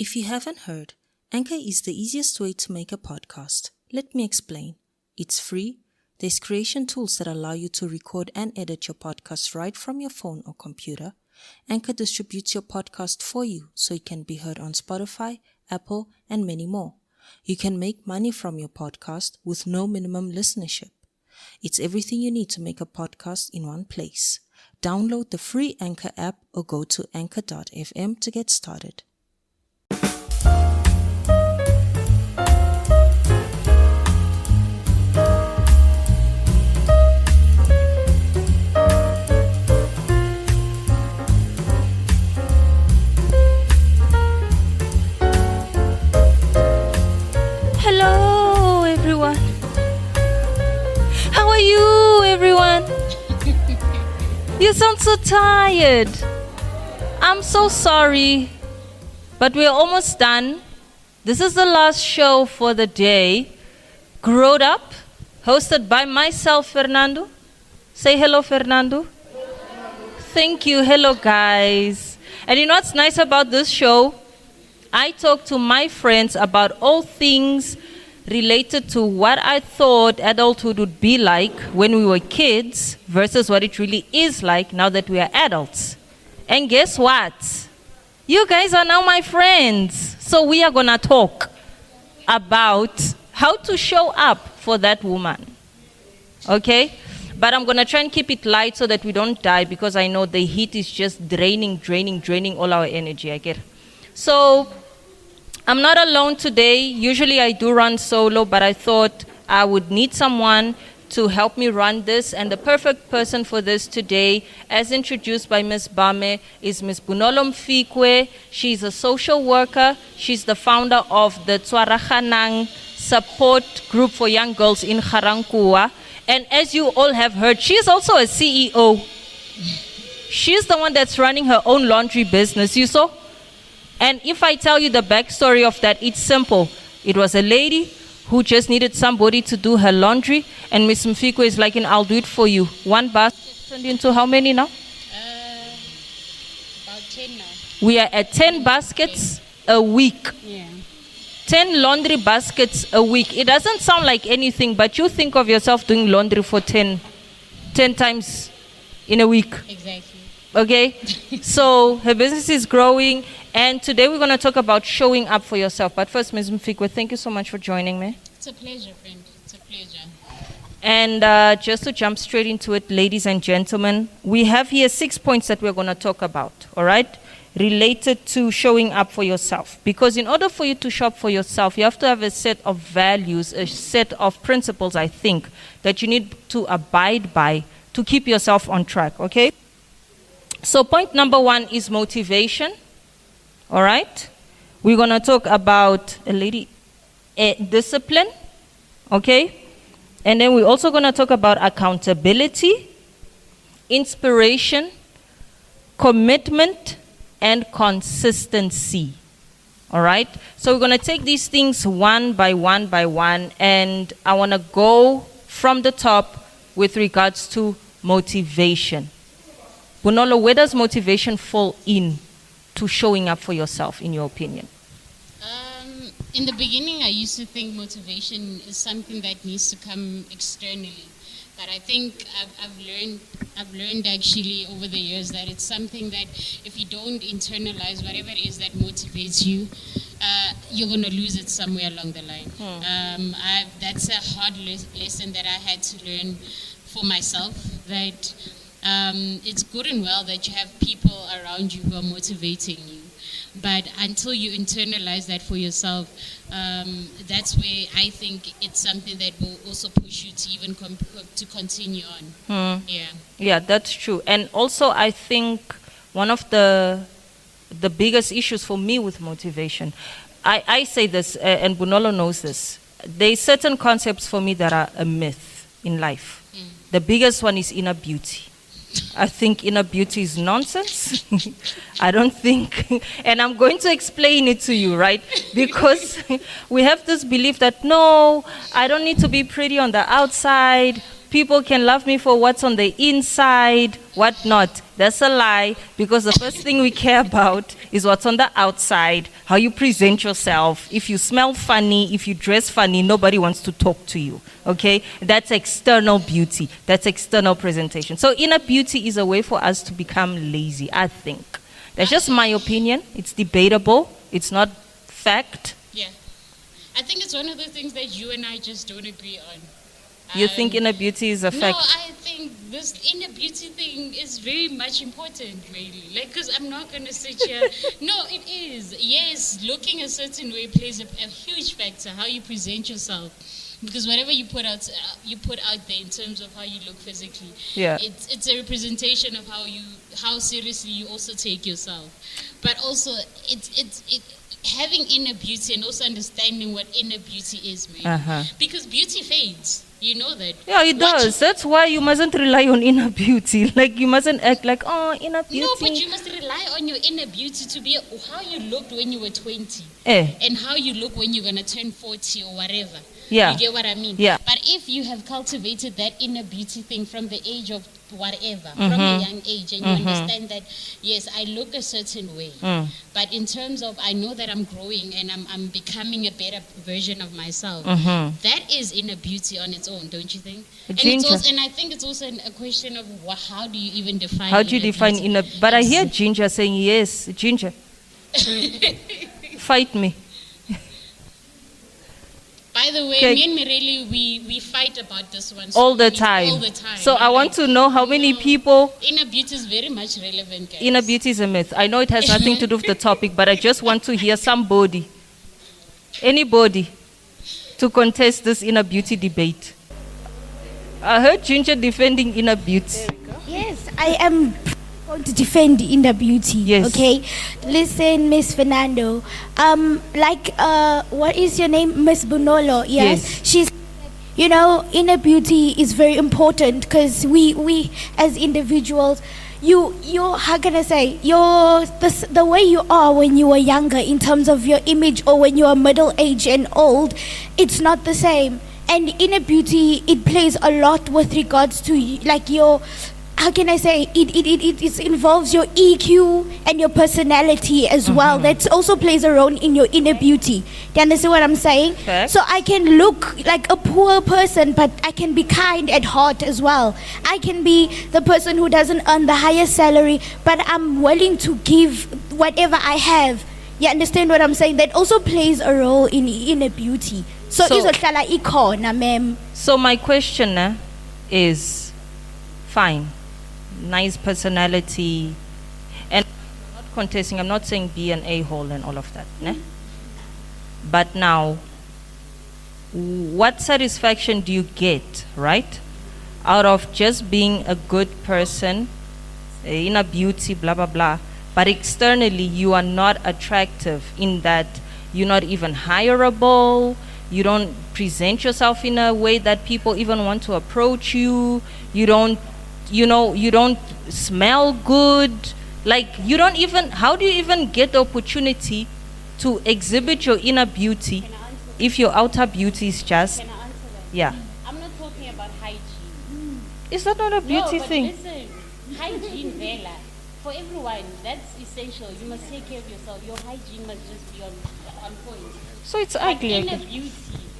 If you haven't heard, Anchor is the easiest way to make a podcast. Let me explain. It's free. There's creation tools that allow you to record and edit your podcast right from your phone or computer. Anchor distributes your podcast for you so it can be heard on Spotify, Apple, and many more. You can make money from your podcast with no minimum listenership. It's everything you need to make a podcast in one place. Download the free Anchor app or go to anchor.fm to get started. Hello everyone. How are you everyone? You sound so tired. I'm so sorry, but we're almost done. This is the last show for the day. Growedup, hosted by myself, Fernanndo. Say hello, Fernanndo. Thank you. Hello, guys. And you know what's nice about this show? I talk to my friends about all things related to what I thought adulthood would be like when we were kids versus what it really is like now that we are adults. And guess what? You guys are now my friends. So we are going to talk about how to show up for that woman. Okay? But I'm going to try and keep it light so that we don't die, because I know the heat is just draining all our energy. I get it. So I'm not alone today. Usually I do run solo, but I thought I would need someone to help me run this. And the perfect person for this today, as introduced by Ms. Bame, is Ms. Mgwebile. She's a social worker. She's the founder of the Tshwaraganang support group for young girls in Garankuwa. And as you all have heard, she's also a CEO. She's the one that's running her own laundry business, you saw? And if I tell you the backstory of that, it's simple. It was a lady who just needed somebody to do her laundry, and Ms. Mgwebile is like, I'll do it for you. One basket turned into how many now? About 10 now. We are at 10 baskets a week. Yeah. 10 laundry baskets a week. It doesn't sound like anything, but you think of yourself doing laundry for 10 times in a week. Exactly. Okay? So her business is growing, and today we're going to talk about showing up for yourself. But first, Ms. Mgwebile, thank you so much for joining me. It's a pleasure, friend. It's a pleasure. And just to jump straight into it, ladies and gentlemen, we have here 6 points that we're going to talk about, all right, related to showing up for yourself. Because in order for you to show up for yourself, you have to have a set of values, a set of principles, I think, that you need to abide by to keep yourself on track, okay? So point number 1 is motivation, all right? We're going to talk about discipline, okay? And then we're also going to talk about accountability, inspiration, commitment, and consistency, all right? So we're going to take these things one by one, and I want to go from the top with regards to motivation. Bunolo, where does motivation fall in to showing up for yourself, in your opinion? In the beginning, I used to think motivation is something that needs to come externally. But I think I've learned actually over the years that it's something that if you don't internalize whatever it is that motivates you, you're going to lose it somewhere along the line. That's a hard lesson that I had to learn for myself, that it's good and well that you have people around you who are motivating you. But until you internalize that for yourself, that's where I think it's something that will also push you to even to continue on. Yeah, that's true. And also, I think one of the biggest issues for me with motivation, I say this, and Bunolo knows this, there's certain concepts for me that are a myth in life. The biggest one is inner beauty. I think inner beauty is nonsense. I don't think, and I'm going to explain it to you, right? Because we have this belief that, no, I don't need to be pretty on the outside, people can love me for what's on the inside, what not. That's a lie, because the first thing we care about is what's on the outside, how you present yourself. If you smell funny, if you dress funny, nobody wants to talk to you, okay? That's external beauty. That's external presentation. So inner beauty is a way for us to become lazy, I think. That's just my opinion. It's debatable. It's not fact. Yeah. I think it's one of the things that you and I just don't agree on. You think inner beauty is a fact? No, I think this inner beauty thing is very much important, really. Like, because I'm not going to sit here. No, it is. Yes, looking a certain way plays a huge factor, how you present yourself. Because whatever you put out there in terms of how you look physically, it's a representation of how seriously you also take yourself. But also, it's having inner beauty and also understanding what inner beauty is, man. Because beauty fades. You know that. Yeah, it does. That's why you mustn't rely on inner beauty. Like, you mustn't act like, oh, inner beauty. No, but you must rely on your inner beauty to be how you looked when you were 20. And how you look when you're going to turn 40 or whatever. Yeah. You get what I mean? Yeah. But if you have cultivated that inner beauty thing from the age of whatever, from a young age, and you understand that, yes, I look a certain way, but in terms of, I know that I'm growing and I'm becoming a better version of myself, that is inner beauty on its own, don't you think? And I think it's also a question of how do you even define How do you define inner? But I hear Ginger saying, yes, Ginger, fight me. By the way, me and Mireli, we fight about this one. All the time. So I want to know how many people... Inner beauty is very much relevant, guys. Inner beauty is a myth. I know it has nothing to do with the topic, but I just want to hear anybody, to contest this inner beauty debate. I heard Ginger defending inner beauty. Yes, I am going to defend inner beauty. Yes. Okay. Listen, Miss Fernanndo. What is your name, Miss Bunolo? Yes. She's, inner beauty is very important because we as individuals, how can I say, the way you are when you were younger in terms of your image, or when you are middle age and old, it's not the same. And inner beauty, it plays a lot with regards to your, how can I say, it involves your EQ and your personality as well. That also plays a role in your inner beauty. Do you understand what I'm saying? Okay. So I can look like a poor person, but I can be kind at heart as well. I can be the person who doesn't earn the highest salary, but I'm willing to give whatever I have. You understand what I'm saying? That also plays a role in inner beauty. So my question is, fine. Nice personality, and I'm not contesting, I'm not saying be an a-hole and all of that, ne? But now, what satisfaction do you get, right, out of just being a good person, inner beauty, blah blah blah, but externally you are not attractive, in that you're not even hireable, you don't present yourself in a way that people even want to approach you, you don't smell good, like you don't even, how do you even get the opportunity to exhibit your inner beauty if your outer beauty is just... Can I answer that? Yeah. I'm not talking about hygiene. Is that not a beauty thing? Listen, hygiene, Vela, for everyone, that's essential. You must take care of yourself. Your hygiene must just be on point. So it's ugly. Inner beauty,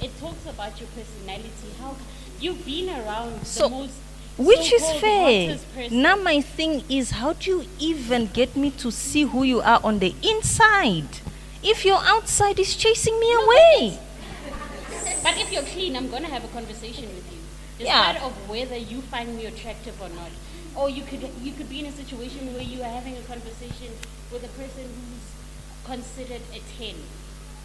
it talks about your personality, how you've been around the most... Which is fair. Now my thing is, how do you even get me to see who you are on the inside if your outside is chasing me away? But if you're clean, I'm going to have a conversation with you. Despite of whether you find me attractive or not. Or you could be in a situation where you are having a conversation with a person who's considered a 10.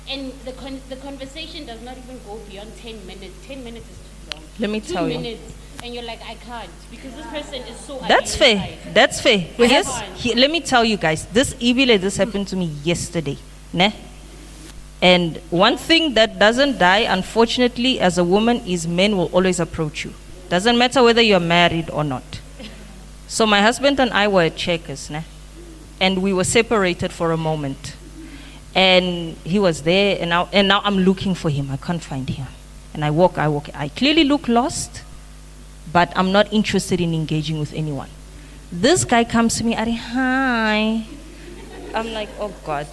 And the conversation does not even go beyond 10 minutes. 10 minutes is too long. Let me tell you. 2 minutes. And you're like, I can't, because this person is so... That's fair. That's fair. Yes. Let me tell you guys, this happened to me yesterday. Ne? And one thing that doesn't die, unfortunately, as a woman, is men will always approach you. Doesn't matter whether you're married or not. So my husband and I were at Checkers, ne? And we were separated for a moment. And he was there, and now I'm looking for him. I can't find him. And I walk. I clearly look lost. but I'm not interested in engaging with anyone. This guy comes to me, Ari, hi. I'm like, oh God.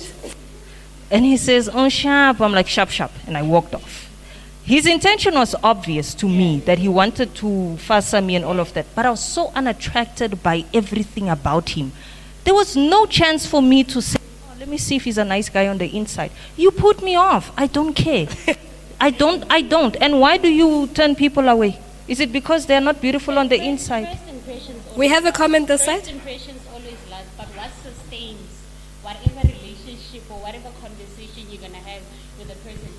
And he says, oh, sharp. I'm like, sharp, sharp. And I walked off. His intention was obvious to me, that he wanted to fuss me and all of that. But I was so unattracted by everything about him. There was no chance for me to say, oh, let me see if he's a nice guy on the inside. You put me off. I don't care. I don't. And why do you turn people away? Is it because they're not beautiful on the inside? We have a comment this side. First impressions always last, but what sustains whatever relationship or whatever conversation you're going to have with a person,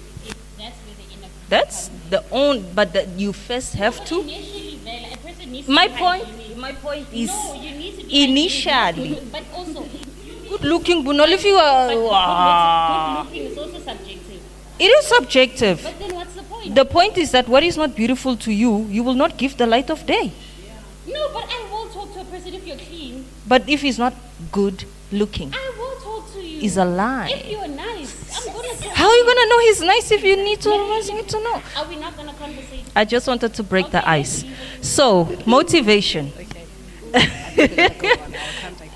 that's where the inner. That's the own, but you first have to. Initially, a person needs My to point is, no, you need to be initially, but also good looking, Bunol, if you are, good looking is also subjective. it is subjective. But then what's the point? The point is that what is not beautiful to you, you will not give the light of day. No, but I will talk to a person if you're clean. But if he's not good looking, I will talk to you. is a lie. If you're nice, I'm gonna talk. How are you gonna know he's nice if you need to know? Are we not gonna conversate? I just wanted to break the ice. So, motivation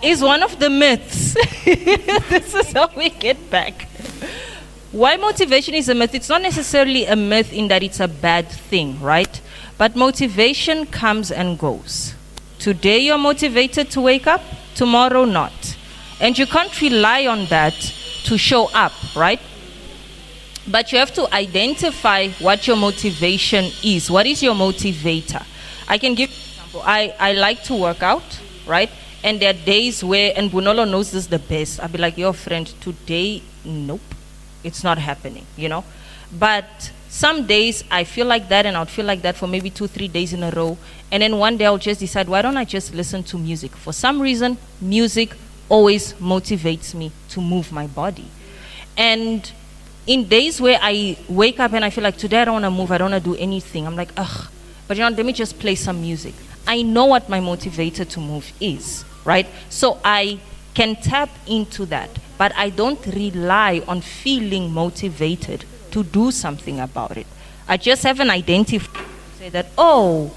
is one of the myths. This is how we get back. Why motivation is a myth? It's not necessarily a myth in that it's a bad thing, right? But motivation comes and goes. Today you're motivated to wake up, tomorrow not. And you can't rely on that to show up, right? But you have to identify what your motivation is. What is your motivator? I can give you an example. I like to work out, right? And there are days where, and Bunolo knows this the best, I'll be like, your friend, today, nope, it's not happening, you know? But some days I feel like that, and I'll feel like that for maybe 2-3 days in a row. And then one day I'll just decide, why don't I just listen to music? For some reason, music always motivates me to move my body. And in days where I wake up and I feel like today I don't want to move, I don't want to do anything, I'm like, ugh, but you know, let me just play some music. I know what my motivator to move is, right? So I can tap into that, but I don't rely on feeling motivated to do something about it. I just haven't identified, say that, oh,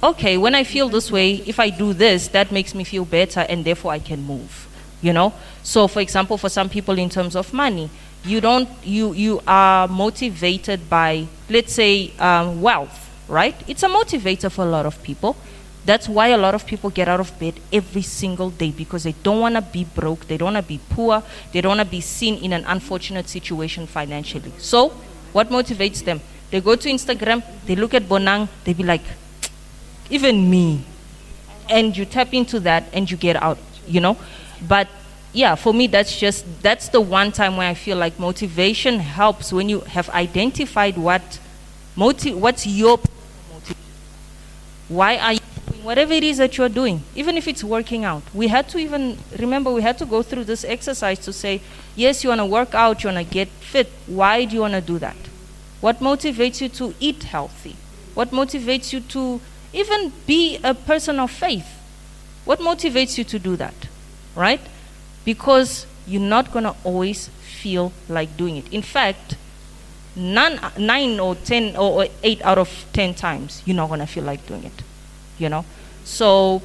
okay, when I feel this way, if I do this, that makes me feel better, and therefore I can move, you know? So for example, for some people in terms of money, you are motivated by, let's say, wealth, right? It's a motivator for a lot of people. That's why a lot of people get out of bed every single day, because they don't want to be broke, they don't want to be poor, they don't want to be seen in an unfortunate situation financially. So what motivates them? They go to Instagram, they look at Bonang, they be like, even me. And you tap into that and you get out, you know? But yeah, for me, that's the one time where I feel like motivation helps, when you have identified what's your motivation. Why are you doing whatever it is that you're doing, even if it's working out? We had to go through this exercise to say, yes, you want to work out, you want to get fit. Why do you want to do that? What motivates you to eat healthy? What motivates you to even be a person of faith? What motivates you to do that, right? Because you're not going to always feel like doing it. In fact, 9 or 10 or 8 out of 10 times, you're not going to feel like doing it, you know? So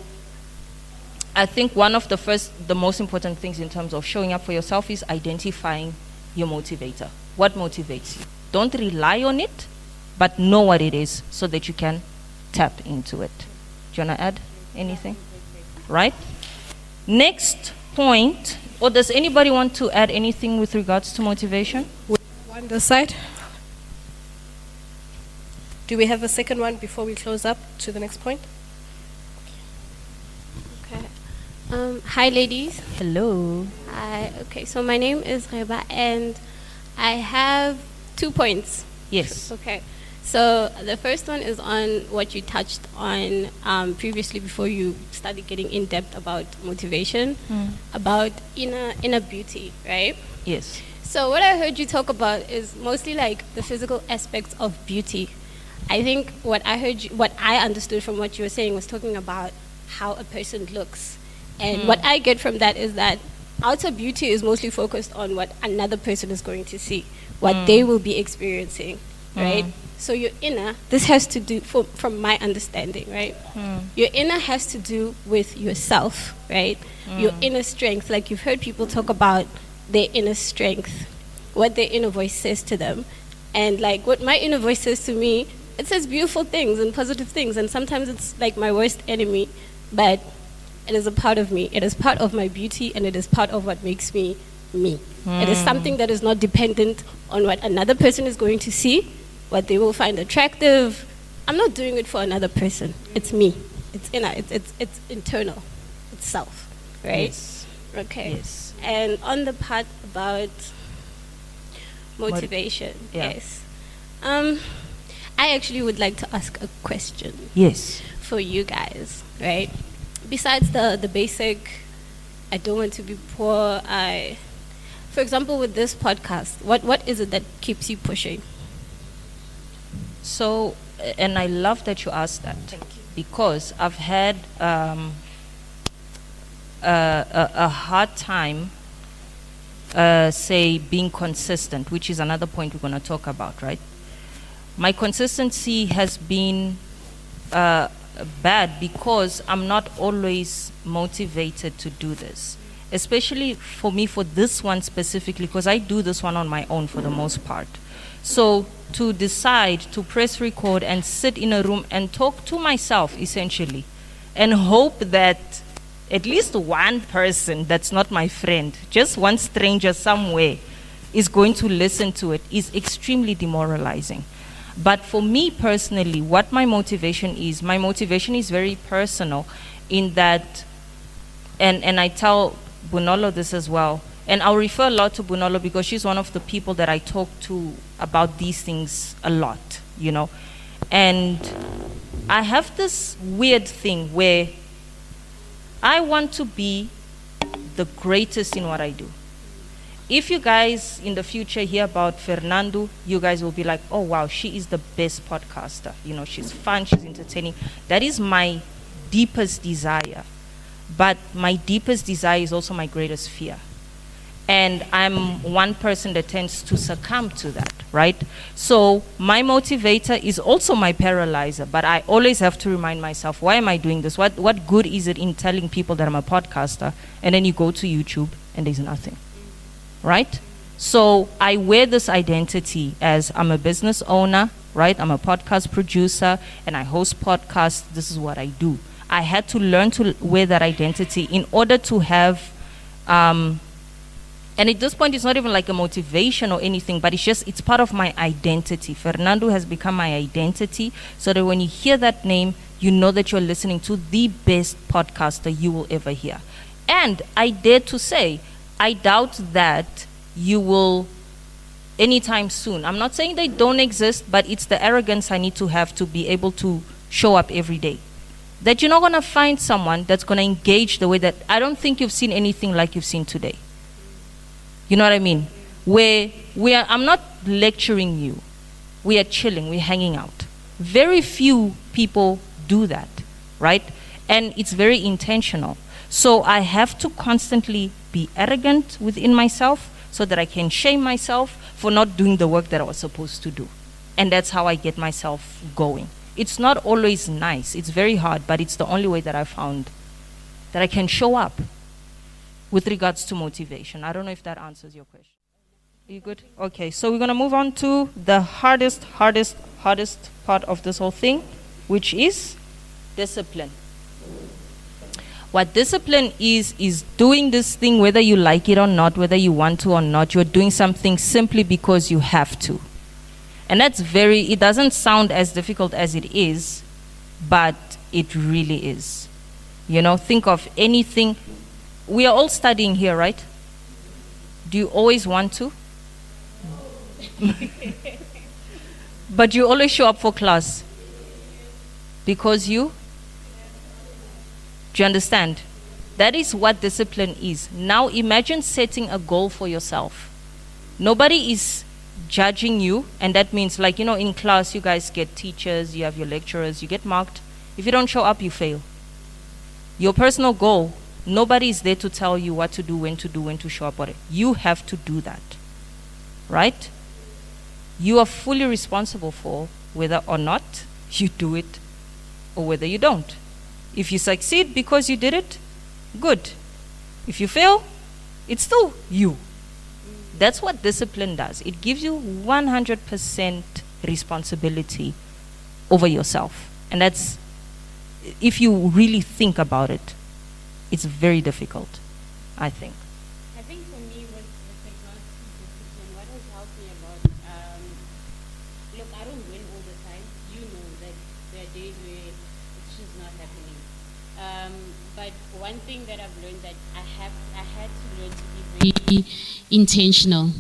I think one of the most important things in terms of showing up for yourself is identifying your motivator. What motivates you? Don't rely on it, but know what it is so that you can tap into it. Do you want to add anything? Right? Next point, or does anybody want to add anything with regards to motivation? One this side. Do we have a second one before we close up to the next point? Okay. Hi, ladies. Hello. Hi. Okay, so my name is Reba, and I have 2 points. Yes. Okay. So the first one is on what you touched on previously before you started getting in depth about motivation, about inner beauty, right? Yes. So what I heard you talk about is mostly like the physical aspects of beauty. I think what I understood from what you were saying was talking about how a person looks. And what I get from that is that outer beauty is mostly focused on what another person is going to see, what they will be experiencing. right? So your inner, this has to do, from my understanding, right? Your inner has to do with yourself, right? Your inner strength, like you've heard people talk about their inner strength, what their inner voice says to them. And like what my inner voice says to me, it says beautiful things and positive things. And sometimes it's like my worst enemy, but it is a part of me. It is part of my beauty, and it is part of what makes me me. It is something that is not dependent on what another person is going to see, what they will find attractive. I'm not doing it for another person. It's me. It's inner. It's internal. It's self, right? Yes. Okay. Yes. And on the part about motivation, Yeah. yes. I actually would like to ask a question Yes. for you guys, right? Besides the basic, I don't want to be poor. For example, with this podcast, what is it that keeps you pushing? So, and I love that you asked that. Because I've had a hard time, say, being consistent, which is another point we're going to talk about, right? My consistency has been bad because I'm not always motivated to do this. Especially for me, for this one specifically, because I do this one on my own for the most part. So to decide to press record and sit in a room and talk to myself, essentially, and hope that at least one person that's not my friend, just one stranger somewhere, is going to listen to it is extremely demoralizing. But for me personally, what my motivation is very personal in that, and I tell Bunolo this as well, and I'll refer a lot to Bunolo because she's one of the people that I talk to about these things a lot, you know. And I have this weird thing where I want to be the greatest in what I do. If you guys in the future hear about Fernannd'O, you guys will be like, oh wow, she is the best podcaster. You know, she's fun, she's entertaining. That is my deepest desire. But my deepest desire is also my greatest fear. And I'm one person that tends to succumb to that, right? So my motivator is also my paralyzer, but I always have to remind myself, why am I doing this? What good is it in telling people that I'm a podcaster, and then you go to YouTube and there's nothing, right? So I wear this identity as I'm a business owner, right? I'm a podcast producer, and I host podcasts. This is what I do. I had to learn to wear that identity in order to have, and at this point, it's not even like a motivation or anything, but it's part of my identity. Fernannd'O has become my identity, so that when you hear that name, you know that you're listening to the best podcaster you will ever hear. And I dare to say, I doubt that you will anytime soon. I'm not saying they don't exist, but it's the arrogance I need to have to be able to show up every day. That you're not going to find someone that's going to engage the way that, I don't think you've seen anything like you've seen today. You know what I mean? Where I'm not lecturing you. We are chilling, we're hanging out. Very few people do that, right? And it's very intentional. So I have to constantly be arrogant within myself so that I can shame myself for not doing the work that I was supposed to do. And that's how I get myself going. It's not always nice. It's very hard, but it's the only way that I found that I can show up with regards to motivation. I don't know if that answers your question. Are you good? Okay, so we're going to move on to the hardest part of this whole thing, which is discipline. What discipline is doing this thing whether you like it or not, whether you want to or not. You're doing something simply because you have to. And it doesn't sound as difficult as it is, but it really is. You know, think of anything. We are all studying here, right? Do you always want to? But you always show up for class. Because do you understand? That is what discipline is. Now imagine setting a goal for yourself. Nobody is judging you, and that means, like, you know, in class you guys get teachers, you have your lecturers, you get marked. If you don't show up, you fail. Your personal goal, nobody is there to tell you what to do, when to show up. You have to do that, right? you are fully responsible for whether or not you do it or whether you don't. If you succeed because you did it, good. If you fail, it's still you. That's what discipline does. It gives you 100% responsibility over yourself. And that's, if you really think about it, it's very difficult, I think. I think for me, with regards to discipline, what has helped me about, look, I don't win all the time. You know that there are days where it's just not happening. But one thing that I've learned that I had to learn to be very intentional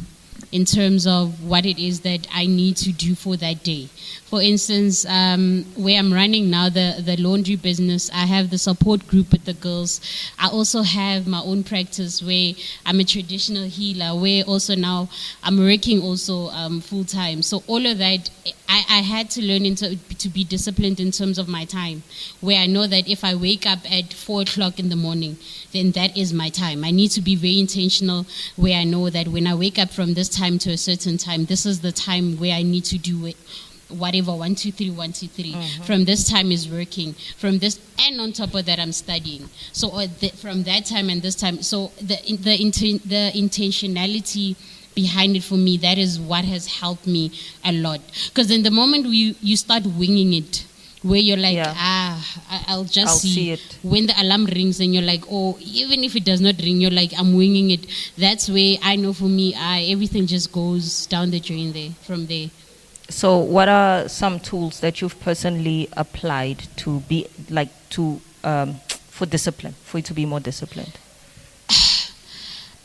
in terms of what it is that I need to do for that day. For instance, where I'm running now, the laundry business, I have the support group with the girls. I also have my own practice where I'm a traditional healer, where also now I'm working also full time. So all of that, I had to learn to be disciplined in terms of my time, where I know that if I wake up at 4 o'clock in the morning, then that is my time. I need to be very intentional, where I know that when I wake up from this time to a certain time, this is the time where I need to do it. Whatever, 1, 2, 3, 1, 2, 3. From this time is working. From this, and on top of that, I'm studying. So from that time and this time, so the intentionality behind it for me, that is what has helped me a lot. Because in the moment you start winging it, where you're like, I'll see it. When the alarm rings and you're like, oh, even if it does not ring, you're like, I'm winging it. That's where I know for me, everything just goes down the drain there, from there. So what are some tools that you've personally applied to be like for discipline, for you to be more disciplined?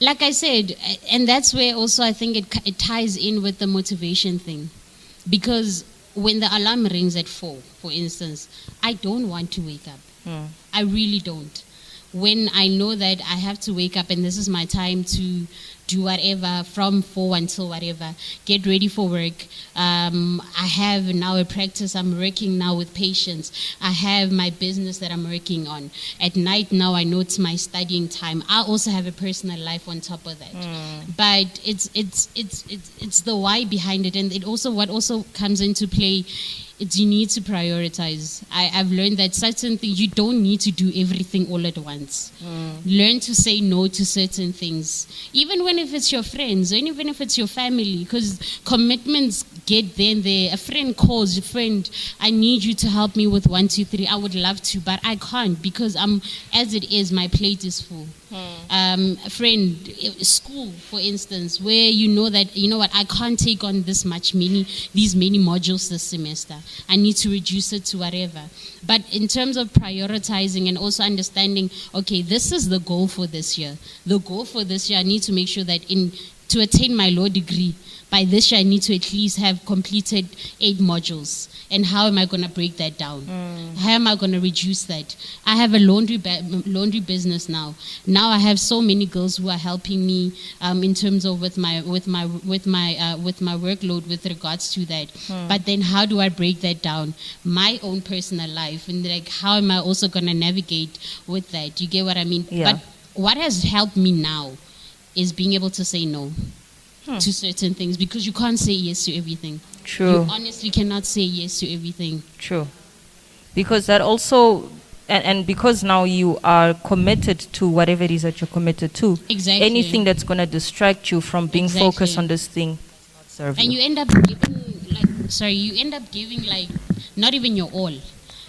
Like I said, and that's where also I think it ties in with the motivation thing. Because when the alarm rings at 4, for instance, I don't want to wake up. I really don't. When I know that I have to wake up and this is my time to do whatever from 4 until whatever, get ready for work. I have now a practice. I'm working now with patients. I have my business that I'm working on. At night now I know it's my studying time. I also have a personal life on top of that. But it's the why behind it, and it also what also comes into play. It's you need to prioritize. I've learned that certain things, you don't need to do everything all at once. Learn to say no to certain things. Even when if it's your friends, or even if it's your family, because commitments get there and there. A friend calls, a friend, I need you to help me with 1, 2, 3. I would love to, but I can't because as it is, my plate is full. A friend, school, for instance, where you know that, you know what, I can't take on these many modules this semester. I need to reduce it to whatever. But in terms of prioritizing and also understanding, okay, this is the goal for this year. The goal for this year, I need to make sure that to attain my law degree, by this year I need to at least have completed 8 modules. And how am I going to break that down? How am I going to reduce that? I have a laundry business now. Now I have so many girls who are helping me in terms of with my workload with regards to that. But then how do I break that down? My own personal life, and like how am I also going to navigate with that? You get what I mean? Yeah. But what has helped me now is being able to say no to certain things, because you can't say yes to everything. True. You honestly cannot say yes to everything. True. Because that also, and because now you are committed to whatever it is that you're committed to. Exactly. Anything that's going to distract you from being focused on this thing does not serve you. And you end up giving not even your all.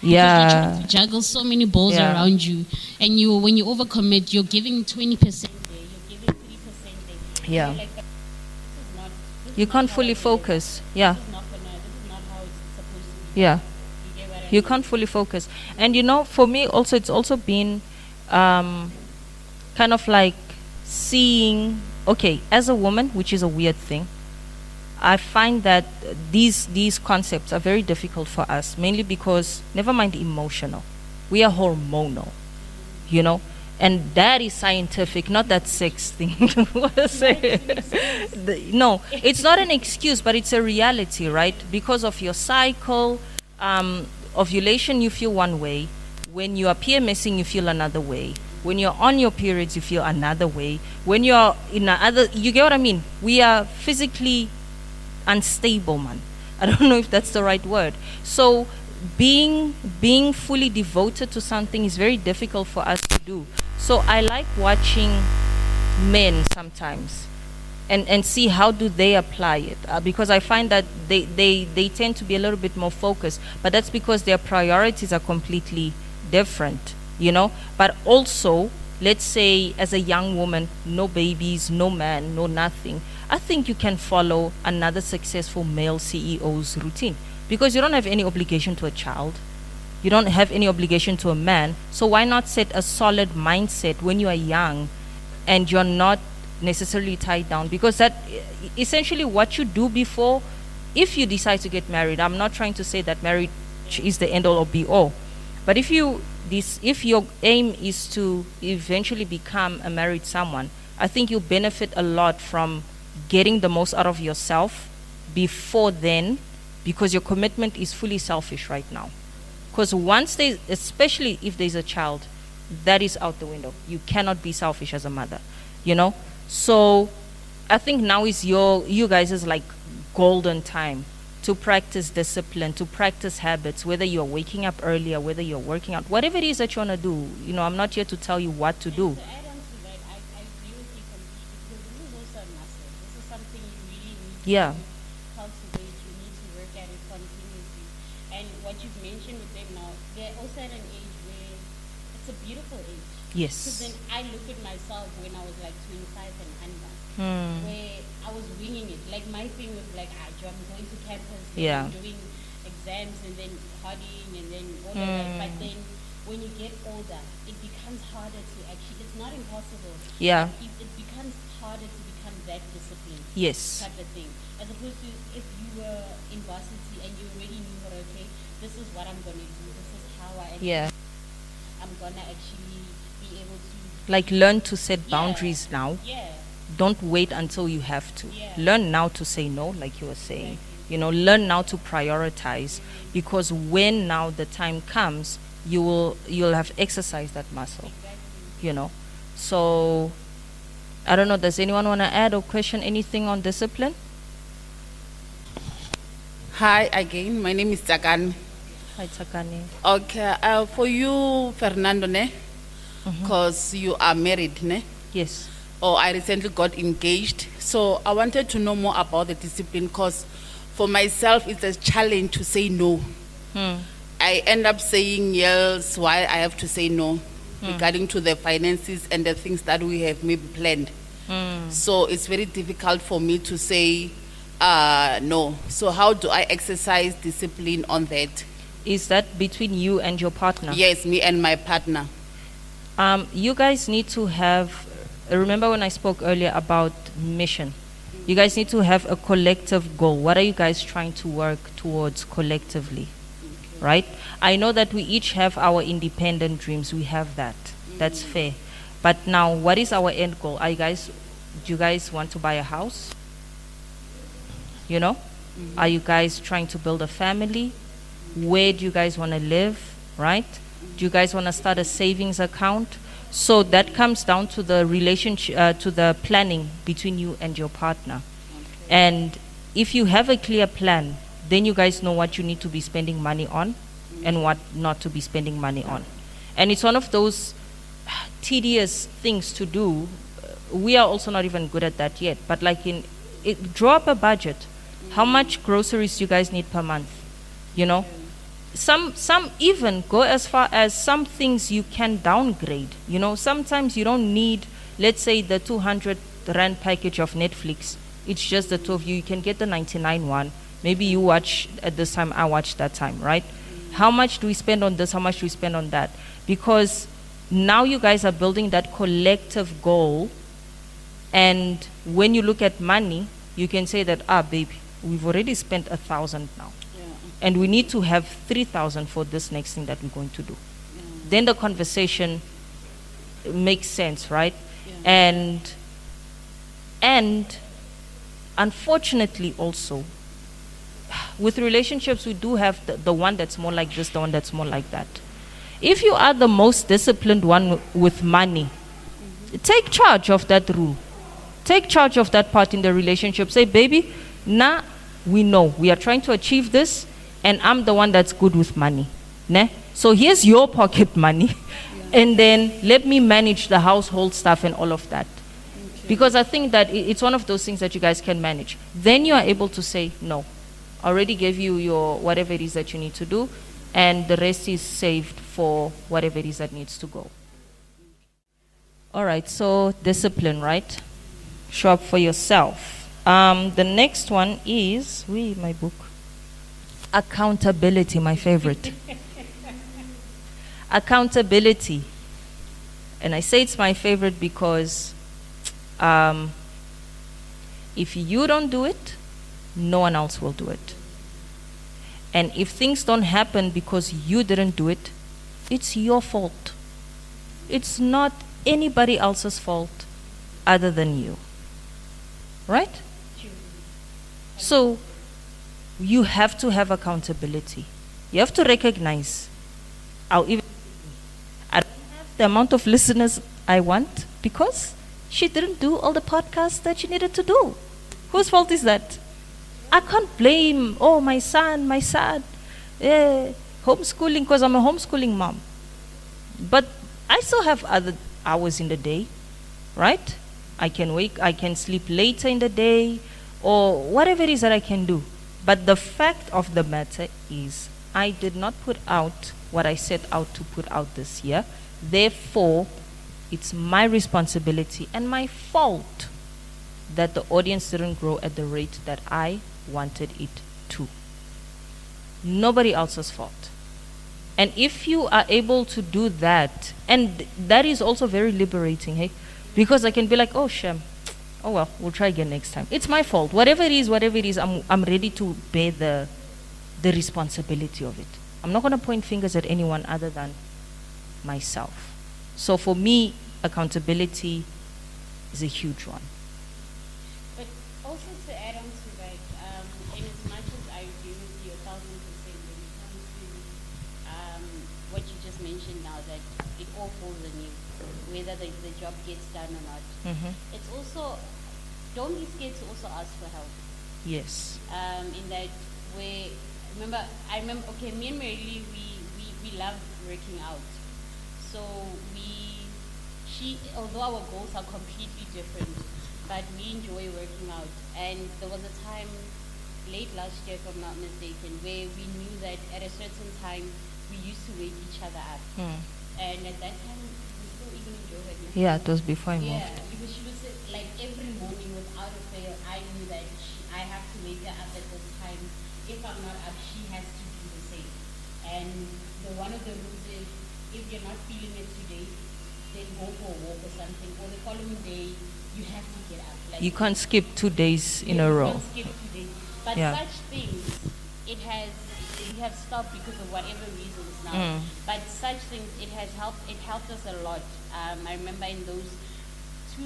Yeah. Because you're trying to juggle so many balls around you. And when you overcommit, you're giving 20% there, you're giving 3% there. Yeah. You're like, You can't fully focus. Yeah. This is not how it's supposed to be. Yeah. You get what I You mean? can't fully focus. And for me also, it's also been kind of like seeing, okay, as a woman, which is a weird thing, I find that these concepts are very difficult for us, mainly because, never mind emotional, we are hormonal, and that is scientific, not that sex thing. What I say? No, it's not an excuse, but it's a reality, right? Because of your cycle, ovulation, you feel one way. When you are PMSing, you feel another way. When you're on your periods, you feel another way. When you're in another, you get what I mean? We are physically unstable man. I don't know if that's the right word. So being fully devoted to something is very difficult for us to do. So I like watching men sometimes and see how do they apply it, because I find that they tend to be a little bit more focused, but that's because their priorities are completely different, you know. But also, let's say as a young woman, no babies, no man, no nothing, I think you can follow another successful male CEO's routine, because you don't have any obligation to a child, you don't have any obligation to a man. So why not set a solid mindset when you are young and you're not necessarily tied down? Because that essentially what you do before, if you decide to get married, I'm not trying to say that marriage is the end all or be all, but if your aim is to eventually become a married someone, I think you'll benefit a lot from getting the most out of yourself before then, because your commitment is fully selfish right now. Because once especially if there's a child, that is out the window. You cannot be selfish as a mother, you know. So I think now is you guys' like golden time to practice discipline, to practice habits, whether you're waking up earlier, whether you're working out, whatever it is that you want to do. You know, I'm not here to tell you what to do. To add on to that, I agree with you completely, because this is also a muscle. This is something you really need to cultivate. You need to work at it continuously. And what you've mentioned with them now, they're also at an age where it's a beautiful age. Yes. Because then I look at myself when I was like 25 and under, where I was winging it. Like my thing was like, I'm going to campus, and I'm doing exams, and then studying, and then all of that. But then when you get older, it becomes harder to actually, it's not impossible. Yeah. It becomes harder to become that disciplined. Yes. Type of thing. As opposed to if you were in varsity and you already knew that, okay, this is what I'm going to do, this is how I actually, I'm going to actually be able to. Like learn to set boundaries now. Yeah. Don't wait until you have to. Yeah. Learn now to say no, like you were saying. You know, learn now to prioritize, because when now the time comes, you'll have exercised that muscle. You know. So I don't know, does anyone want to add or question anything on discipline? Hi again, my name is Tsakani. Hi, Tsakani. Okay, for you, Fernanndo, ne? Because you are married, ne? Yes. Or I recently got engaged. So I wanted to know more about the discipline, because for myself, it's a challenge to say no. I end up saying yes while I have to say no, regarding to the finances and the things that we have maybe planned. So it's very difficult for me to say no. So how do I exercise discipline on that? Is that between you and your partner? Yes, me and my partner. You guys need to have, remember when I spoke earlier about mission? You guys need to have a collective goal. What are you guys trying to work towards collectively? Right? I know that we each have our independent dreams. We have that. That's fair. But now, what is our end goal? Do you guys want to buy a house? You know? Are you guys trying to build a family? Where do you guys want to live? Right? Do you guys want to start a savings account? So that comes down to the relationship, to the planning between you and your partner. And if you have a clear plan, then you guys know what you need to be spending money on and what not to be spending money on. And it's one of those tedious things to do. We are also not even good at that yet. But like draw up a budget. How much groceries do you guys need per month? You know? Some even go as far as some things you can downgrade. You know, sometimes you don't need, let's say, the 200 rand package of Netflix. It's just the two of you. You can get the 99 one. Maybe you watch at this time, I watch that time, right? How much do we spend on this? How much do we spend on that? Because now you guys are building that collective goal. And when you look at money, you can say that, baby, we've already spent 1,000 now. And we need to have 3,000 for this next thing that we're going to do. Then the conversation makes sense, right? And unfortunately also, with relationships, we do have the one that's more like this, the one that's more like that. If you are the most disciplined one with money, take charge of that rule. Take charge of that part in the relationship. Say, baby, we know we are trying to achieve this, and I'm the one that's good with money. Ne? So here's your pocket money, and then let me manage the household stuff and all of that. Because I think that it's one of those things that you guys can manage. Then you are able to say, no, I already gave you your whatever it is that you need to do, and the rest is saved for whatever it is that needs to go. All right, so discipline, right? Show up for yourself. The next one is, my book. Accountability, my favorite. Accountability. And I say it's my favorite because if you don't do it, no one else will do it. And if things don't happen because you didn't do it, it's your fault. It's not anybody else's fault other than you. Right? So you have to have accountability. You have to recognize. I don't have the amount of listeners I want because she didn't do all the podcasts that she needed to do. Whose fault is that? I can't blame, my son, homeschooling because I'm a homeschooling mom. But I still have other hours in the day, right? I can sleep later in the day, or whatever it is that I can do. But the fact of the matter is, I did not put out what I set out to put out this year. Therefore, it's my responsibility and my fault that the audience didn't grow at the rate that I wanted it to. Nobody else's fault. And if you are able to do that, and that is also very liberating, hey? Because I can be like, Shem, well, we'll try again next time. It's my fault. Whatever it is, I'm ready to bear the responsibility of it. I'm not going to point fingers at anyone other than myself. So for me, accountability is a huge one. But also to add on to that, in as much as I agree with you 1,000% when it comes to what you just mentioned now, that it all falls on you, whether the job gets done or not. It's also, don't be scared to also ask for help. Yes. In that way, I remember, me and Mary, we love working out. So although our goals are completely different, but we enjoy working out. And there was a time late last year, if I'm not mistaken, where we knew that at a certain time we used to wake each other up. And at that time, we still even enjoy working out. Yeah, it was before I moved. Yeah, because she was like every morning without a fail, I knew that I have to wake her up at this time. If I'm not up, she has to do the same. And one of the rules is, if you're not feeling it today, then go for a walk or something. Or the following day, you have to get up. Like, you can't skip 2 days in a row. You can't skip 2 days. But such things, we have stopped because of whatever reasons now. But such things, it helped us a lot. I remember in those 2,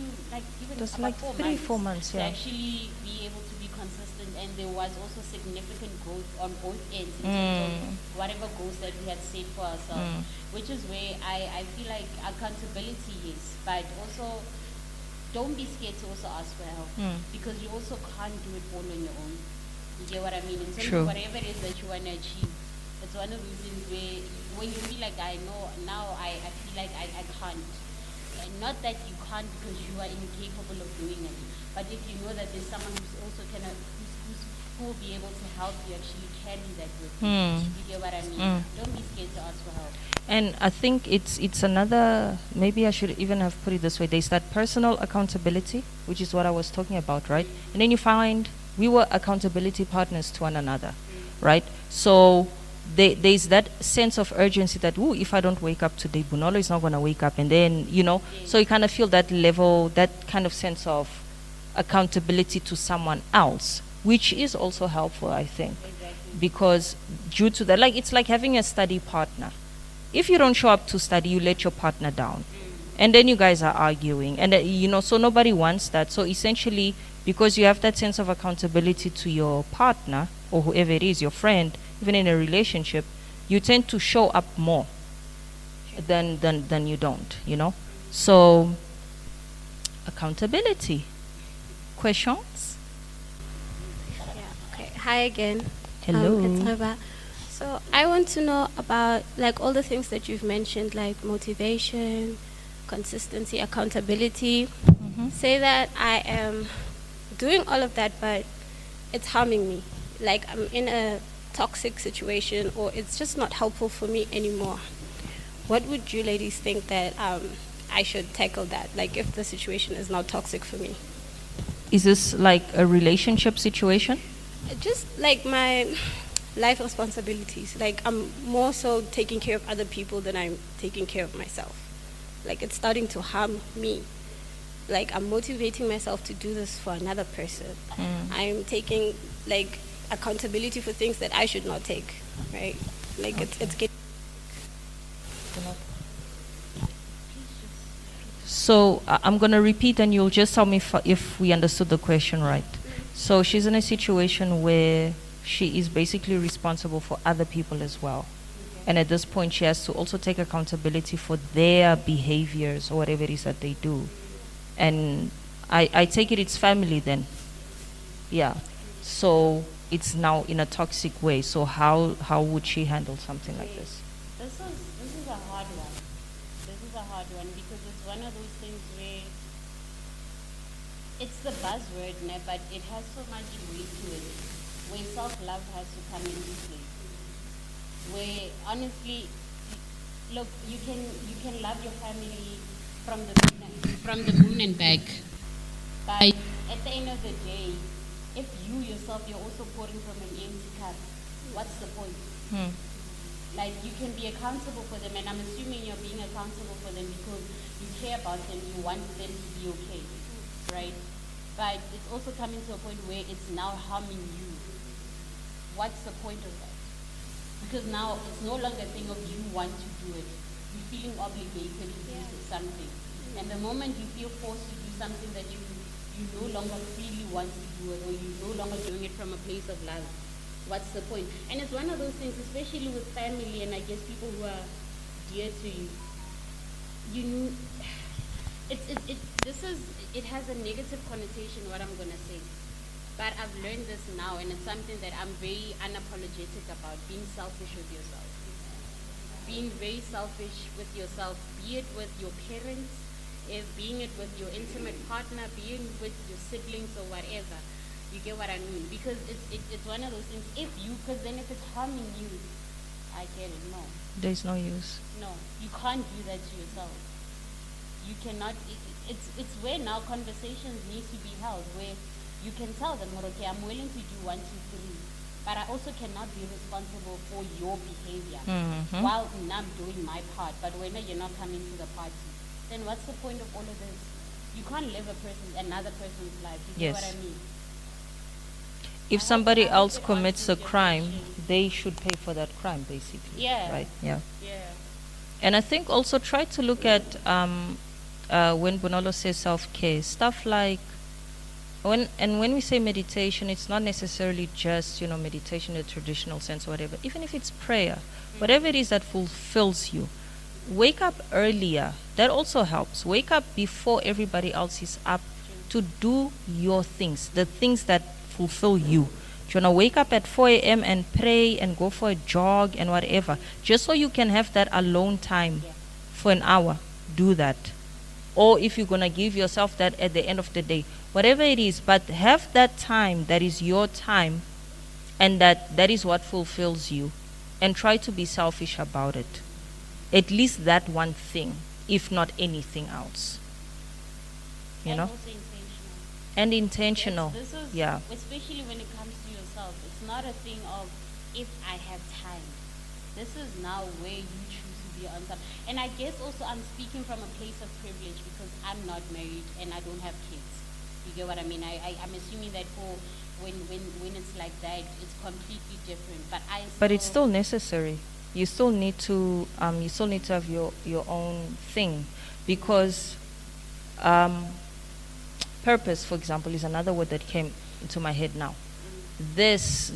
even Just about like 4 months, to actually be able to be consistent, and there was also significant growth on both ends in terms of whatever goals that we had set for ourselves, which is where I feel like accountability is, but also don't be scared to also ask for help, because you also can't do it all on your own. You get what I mean? In terms of whatever it is that you want to achieve, it's one of those things where when you feel like I know now, I feel like I can't. Not that you can't because you are incapable of doing it, but if you know that there's someone who's also who will be able to help you actually carry that with you. You get what I mean? Don't be scared to ask for help. And I think it's another, maybe I should even have put it this way, there's that personal accountability, which is what I was talking about, right? And then you find we were accountability partners to one another, right? So there's that sense of urgency that, if I don't wake up today, Bunolo is not going to wake up. And then, so you kind of feel that level, that kind of sense of accountability to someone else, which is also helpful, I think. Exactly. Because due to that, it's like having a study partner. If you don't show up to study, you let your partner down. And then you guys are arguing. And, so nobody wants that. So essentially, because you have that sense of accountability to your partner, or whoever it is, your friend, even in a relationship, you tend to show up more than you don't, So, accountability. Questions? Yeah, okay. Hi again. Hello. It's Reba. So I want to know about like all the things that you've mentioned, like motivation, consistency, accountability. Say that I am doing all of that, but it's harming me. Like I'm in a toxic situation, or it's just not helpful for me anymore. What would you ladies think that I should tackle that? Like if the situation is now toxic for me? Is this like a relationship situation? Just like my life responsibilities. Like I'm more so taking care of other people than I'm taking care of myself. Like it's starting to harm me. Like I'm motivating myself to do this for another person. I'm taking like accountability for things that I should not take, right? Like it's getting. So I'm going to repeat and you'll just tell me if we understood the question right. So she's in a situation where she is basically responsible for other people as well. And at this point she has to also take accountability for their behaviors or whatever it is that they do. And I take it's family then. Yeah. So it's now in a toxic way. So how would she handle something like this? This is a hard one. This is a hard one because it's one of those things where it's the buzzword, but it has so much weight to it. Where self-love has to come into play. Where honestly, look, you can love your family from the moon and back. But at the end of the day, if you yourself you're also pouring from an empty cup, what's the point? Like you can be accountable for them, and I'm assuming you're being accountable for them because you care about them, you want them to be okay, right? But it's also coming to a point where it's now harming you. What's the point of that? Because now it's no longer a thing of you want to do it. You're feeling obligated to do something. And the moment you feel forced to do something that you no longer freely want to do it, or you're no longer doing it from a place of love, what's the point? And it's one of those things, especially with family and I guess people who are dear to you. It has a negative connotation, what I'm gonna say. But I've learned this now, and it's something that I'm very unapologetic about, being selfish with yourself. Being very selfish with yourself, be it with your parents, being it with your intimate partner, being with your siblings or whatever. You get what I mean? Because it's one of those things, because then if it's harming you, I get it, no. There's no use. No, you can't do that to yourself. You cannot, it's where now conversations need to be held, where you can tell them, okay, I'm willing to do 1, 2, 3, but I also cannot be responsible for your behavior while I'm doing my part. But when you're not coming to the party, then what's the point of all of this? You can't live another person's life. You get what I mean? If somebody else commits a crime, they should pay for that crime, basically. Yeah. Right? Yeah. Yeah. And I think also try to look at when Bonolo says self-care, stuff like when we say meditation, it's not necessarily just meditation in the traditional sense or whatever. Even if it's prayer, whatever it is that fulfills you, wake up earlier. That also helps. Wake up before everybody else is up to do your things, the things that fulfill you. Do you want to wake up at 4 a.m. and pray and go for a jog and whatever, just so you can have that alone time for an hour? Do that. Or if you're going to give yourself that at the end of the day, whatever it is, but have that time that is your time, and that is what fulfills you, and try to be selfish about it. At least that one thing, if not anything else. You know? Also intentional. And intentional. This is, especially when it comes to yourself, it's not a thing of if I have time. This is now where you choose to be on top. And I guess also I'm speaking from a place of privilege because I'm not married and I don't have kids. You get what I mean? I'm assuming that for when it's like that, it's completely different. But it's still necessary. You still need to have your own thing, because purpose, for example, is another word that came into my head now. This,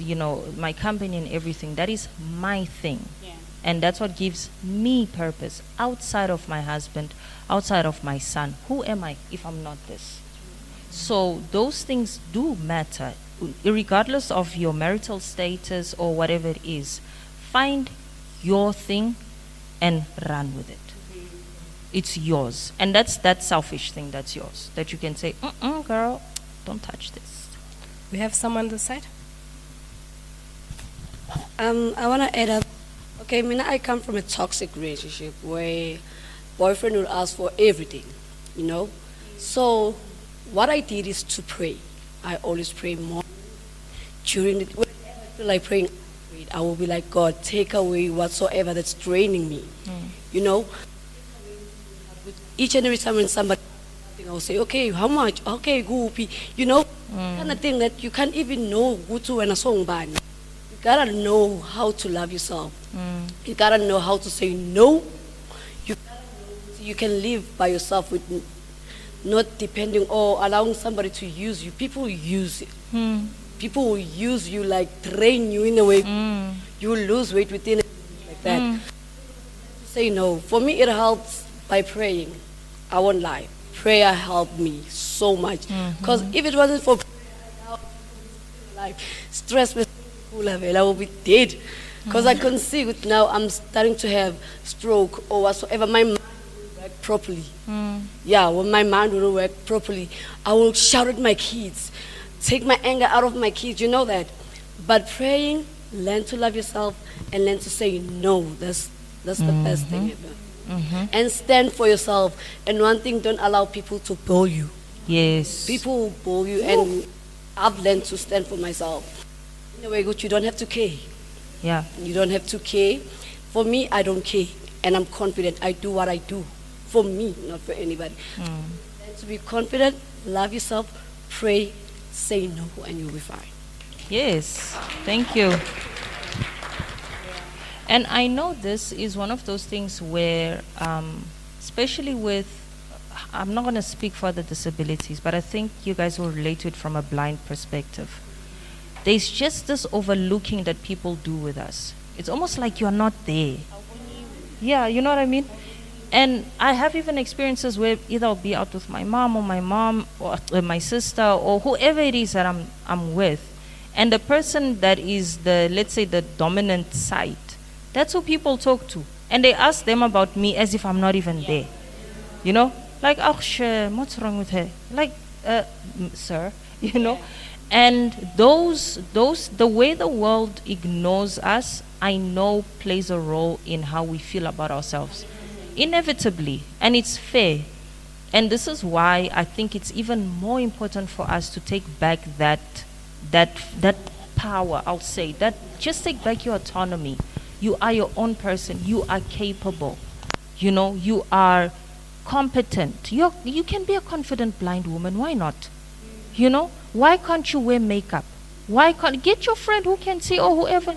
my company and everything, that is my thing. Yeah. And that's what gives me purpose outside of my husband, outside of my son. Who am I if I'm not this? So those things do matter. regardless of your marital status or whatever it is, find your thing and run with it. It's yours. And that's that selfish thing that's yours. That you can say, girl, don't touch this. We have someone on the side. I want to add up. Okay, I come from a toxic relationship where boyfriend will ask for everything, So what I did is to pray. I always pray more. During the, whenever I feel like praying, I will be like, God, take away whatsoever that's draining me. With each and every time when somebody, I will say, okay, how much? Okay, goopy. Kind of thing that you can't even know who to when a song ban. You gotta know how to love yourself. You gotta know how to say no. You gotta know so you can live by yourself with not depending or allowing somebody to use you. People use it. People will use you, like drain you in a way. You will lose weight within it, like that. Say no. For me, it helps by praying. I won't lie. Prayer helped me so much. Because if it wasn't for prayer, like stress was level, I would be dead. Because I couldn't see it now. I'm starting to have stroke or whatsoever. My mind will work properly. Yeah, when my mind will work properly, I will shout at my kids, take my anger out of my kids. You know that. But praying, learn to love yourself and learn to say no. That's the best thing ever. And stand for yourself. And one thing, don't allow people to bully you. Yes. People will bully you, and I've learned to stand for myself. In a way, good, you don't have to care. Yeah. You don't have to care. For me, I don't care. And I'm confident. I do what I do. For me, not for anybody. And to be confident, love yourself, pray, say no, and you'll be fine. Yes. Thank you. And I know this is one of those things where, especially with, I'm not going to speak for the disabilities, but I think you guys will relate to it from a blind perspective. There's just this overlooking that people do with us. It's almost like you're not there. Yeah, you know what I mean? And I have even experiences where either I'll be out with my mom or my sister or whoever it is that I'm with. And the person that is the, let's say, the dominant side, that's who people talk to. And they ask them about me as if I'm not even there. You know? Like, oh, sure, what's wrong with her? Like, sir, you know? And the way the world ignores us, I know plays a role in how we feel about ourselves. Inevitably. And it's fair. And this is why I think it's even more important for us to take back that power, I'll say. That just take back your autonomy. You are your own person. You are capable. You know, you are competent. You can be a confident blind woman. Why not? You know, why can't you wear makeup? Why can't get your friend who can say, or whoever?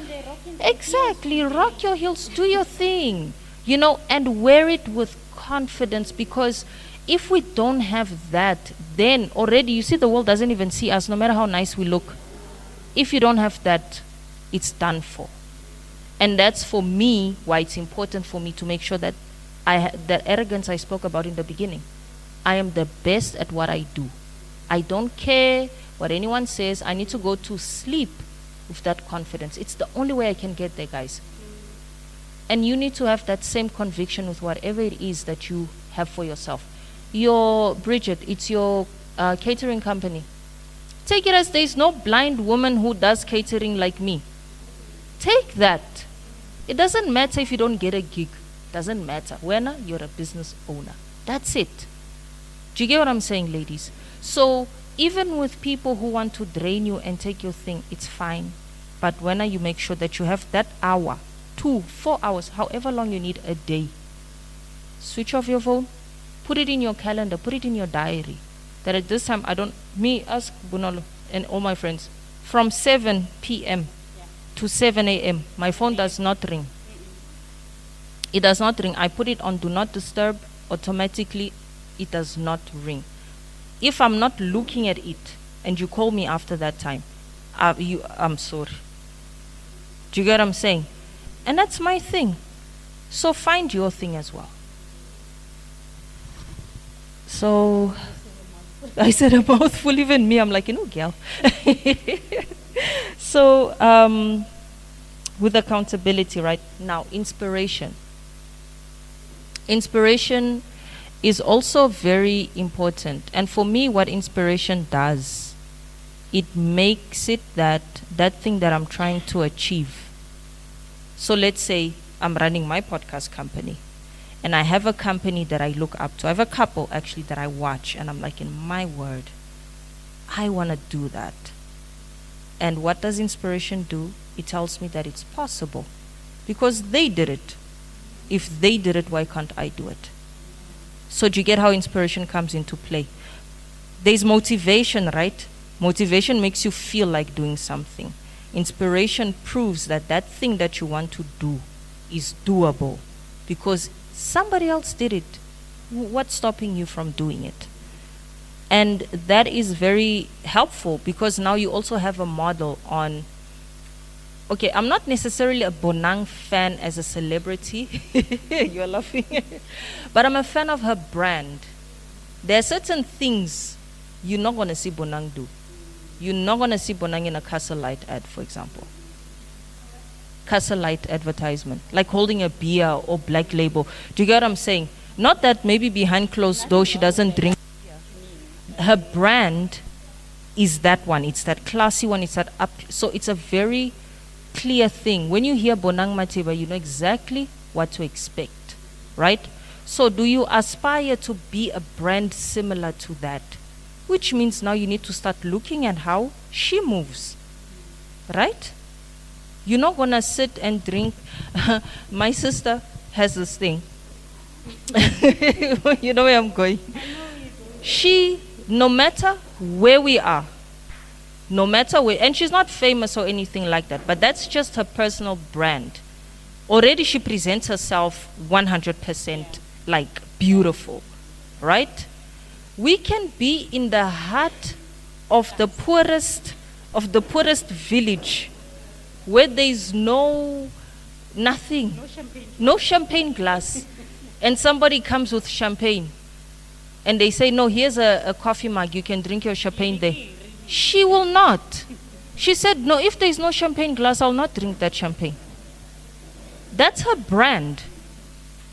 Exactly. Rock your heels. Do your thing. You know, and wear it with confidence, because if we don't have that, then already, you see, the world doesn't even see us, no matter how nice we look. If you don't have that, it's done for. And that's, for me, why it's important for me to make sure that that arrogance I spoke about in the beginning. I am the best at what I do. I don't care what anyone says. I need to go to sleep with that confidence. It's the only way I can get there, guys. And you need to have that same conviction with whatever it is that you have for yourself. Bridget, it's your catering company. Take it as there's no blind woman who does catering like me. Take that. It doesn't matter if you don't get a gig. Doesn't matter. When you're a business owner. That's it. Do you get what I'm saying, ladies? So even with people who want to drain you and take your thing, it's fine. But when you make sure that you have that hour, 2, 4 hours, however long you need a day, switch off your phone, put it in your calendar, put it in your diary, that at this time, ask Bunolo and all my friends, from 7 p.m. to 7 a.m., my phone does not ring. It does not ring. I put it on do not disturb. Automatically, it does not ring. If I'm not looking at it and you call me after that time, I'm sorry. Do you get what I'm saying? And that's my thing. So find your thing as well. So, I said a mouthful, even me. I'm like, girl. So, with accountability, right? Now, inspiration. Inspiration is also very important. And for me, what inspiration does, it makes it that thing that I'm trying to achieve. So let's say I'm running my podcast company and I have a company that I look up to. I have a couple actually that I watch and I'm like, in my word, I want to do that. And what does inspiration do? It tells me that it's possible because they did it. If they did it, why can't I do it? So do you get how inspiration comes into play? There's motivation, right? Motivation makes you feel like doing something. Inspiration proves that thing that you want to do is doable because somebody else did it. What's stopping you from doing it? And that is very helpful because now you also have a model on, okay, I'm not necessarily a Bonang fan as a celebrity. You're laughing. But I'm a fan of her brand. There are certain things you're not going to see Bonang do. You're not going to see Bonang in a Castle Light ad, for example. Castle Light advertisement, like holding a beer or Black Label. Do you get what I'm saying? Not that maybe behind closed doors she doesn't drink. Her brand is that one. It's that classy one. It's that up. So it's a very clear thing. When you hear Bonang Mateba, you know exactly what to expect, right? So do you aspire to be a brand similar to that? Which means now you need to start looking at how she moves, right? You're not going to sit and drink. My sister has this thing. You know where I'm going. She, no matter where we are, no matter where, and she's not famous or anything like that, but that's just her personal brand. Already she presents herself 100% like beautiful, right? We can be in the heart of the poorest village where there's nothing, no champagne glass, and somebody comes with champagne and they say, no, here's a coffee mug, you can drink your champagne there. She will not. She said, no, if there's no champagne glass, I'll not drink that champagne. That's her brand.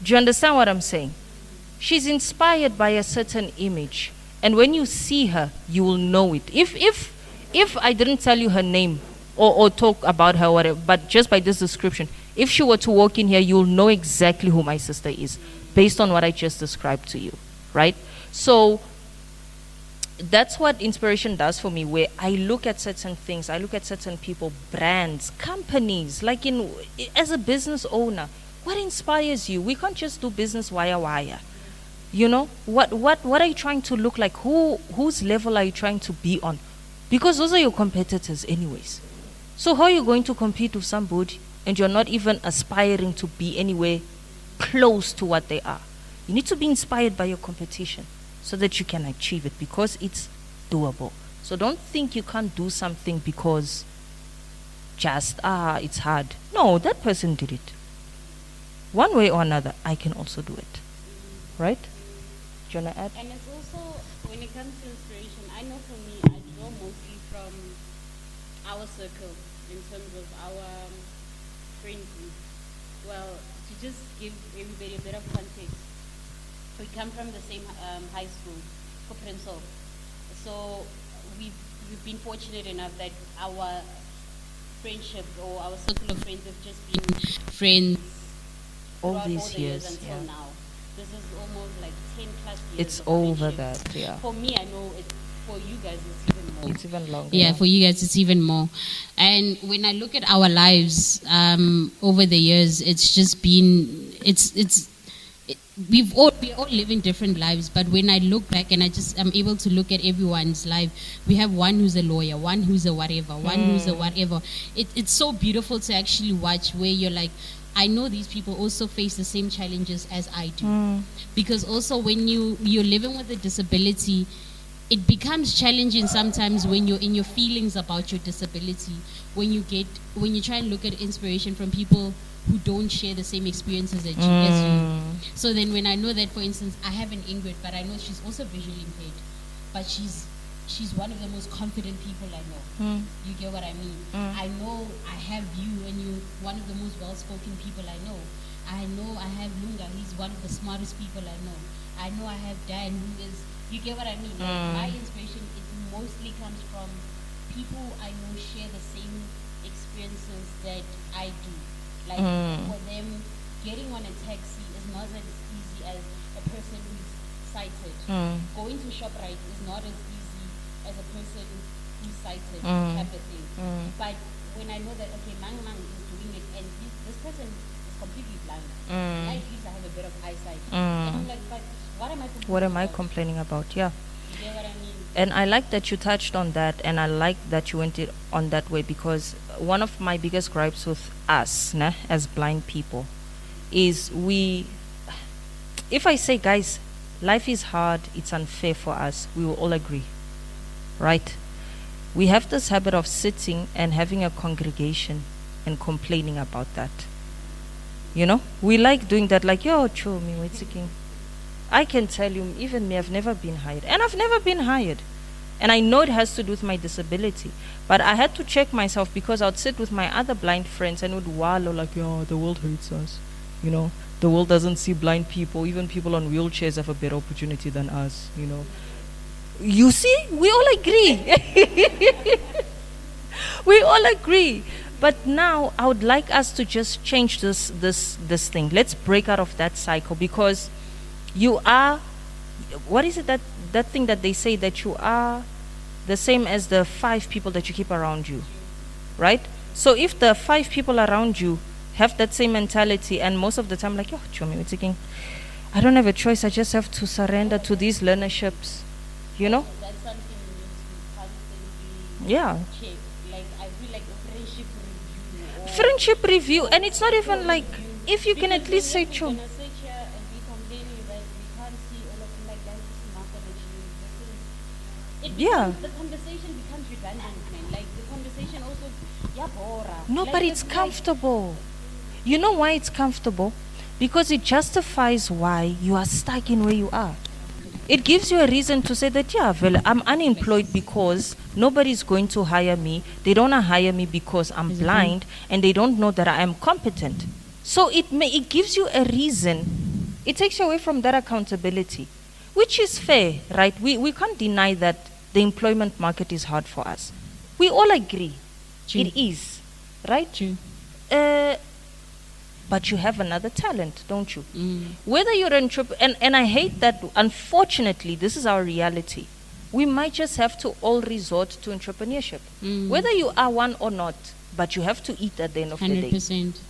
Do you understand what I'm saying? She's inspired by a certain image. And when you see her, you will know it. If I didn't tell you her name or talk about her, whatever, but just by this description, if she were to walk in here, you'll know exactly who my sister is based on what I just described to you, right? So that's what inspiration does for me, where I look at certain things, I look at certain people, brands, companies, like as a business owner, what inspires you? We can't just do business wire. You know, what are you trying to look like? Whose level are you trying to be on? Because those are your competitors anyways. So how are you going to compete with somebody and you're not even aspiring to be anywhere close to what they are? You need to be inspired by your competition so that you can achieve it because it's doable. So don't think you can't do something because just, it's hard. No, that person did it. One way or another, I can also do it. Right? Do you want to add? And it's also, when it comes to inspiration, I know for me, I draw mostly from our circle in terms of our friend group. Well, to just give everybody a bit of context, we come from the same high school, Koprenso. So we've been fortunate enough that our friendship or our circle of friends have just been friends all throughout these the years until now. This is almost like 10 plus years. It's of over friendship. that, yeah. For me, I know for you guys it's even more. It's even longer. Yeah, for you guys it's even more. And when I look at our lives over the years, it's just been we all live in different lives, but when I look back and I'm able to look at everyone's life, we have one who's a lawyer, one who's a whatever, one who's a whatever. It's so beautiful to actually watch where you're like, I know these people also face the same challenges as I do. Because also when you're living with a disability, it becomes challenging sometimes when you're in your feelings about your disability, when you try and look at inspiration from people who don't share the same experiences as you. So then when I know that, for instance, I have an Ingrid, but I know she's also visually impaired. but she's one of the most confident people I know. You get what I mean? I know I have you, and you're one of the most well-spoken people I know. I know I have Lunga, he's one of the smartest people I know. I know I have Dan, who is, you get what I mean? Like, my inspiration, it mostly comes from people I know share the same experiences that I do. Like, for them, getting on a taxi is not as easy as a person who's sighted. Going to ShopRite is not as easy as a person who's sighted, type of thing. But when I know that, okay, Mang is doing it, and this person is completely blind, I at least I have a bit of eyesight. And I'm like, but what am I complaining about? Yeah. You get what I mean? And I like that you touched on that, and I like that you went it on that way, because one of my biggest gripes with us, as blind people, is if I say, guys, life is hard, it's unfair for us, we will all agree, right? We have this habit of sitting and having a congregation and complaining about that. You know, we like doing that, like, yo, cho, me, we're thinking. I can tell you, even me, I've never been hired. And I've never been hired. And I know it has to do with my disability. But I had to check myself, because I would sit with my other blind friends and would wallow like, yo, the world hates us. You know, the world doesn't see blind people. Even people on wheelchairs have a better opportunity than us, you know. You see, we all agree. We all agree. But now I would like us to just change this thing. Let's break out of that cycle, because you are, what is it that thing that they say, that you are the same as the 5 people that you keep around you, right? So if the 5 people around you have that same mentality, and most of the time like, yo, Chomi, we're thinking, I don't have a choice, I just have to surrender to these learnerships, you know? That's something you need to constantly Yeah. check. Like, I feel like a friendship review. Or Friendship review, and it's not even like, if you can at least say, Cho. Cho. When I sit here and be complaining that we can't see all of them, like, that is not an issue. Yeah. The conversation becomes redundant, man. Like, the conversation also, yeah, bora. No, Like, but it's comfortable. You know why it's comfortable? Because it justifies why you are stuck in where you are. It gives you a reason to say that, yeah, well, I'm unemployed because nobody's going to hire me. They don't want to hire me because I'm blind, and they don't know that I am competent. So it gives you a reason. It takes you away from that accountability, which is fair, right? We can't deny that the employment market is hard for us. We all agree. True. It is, right? True. But you have another talent, don't you? Whether you're an entrepreneur, and I hate that, unfortunately, this is our reality. We might just have to all resort to entrepreneurship. Whether you are one or not, but you have to eat at the end of the day. 100%.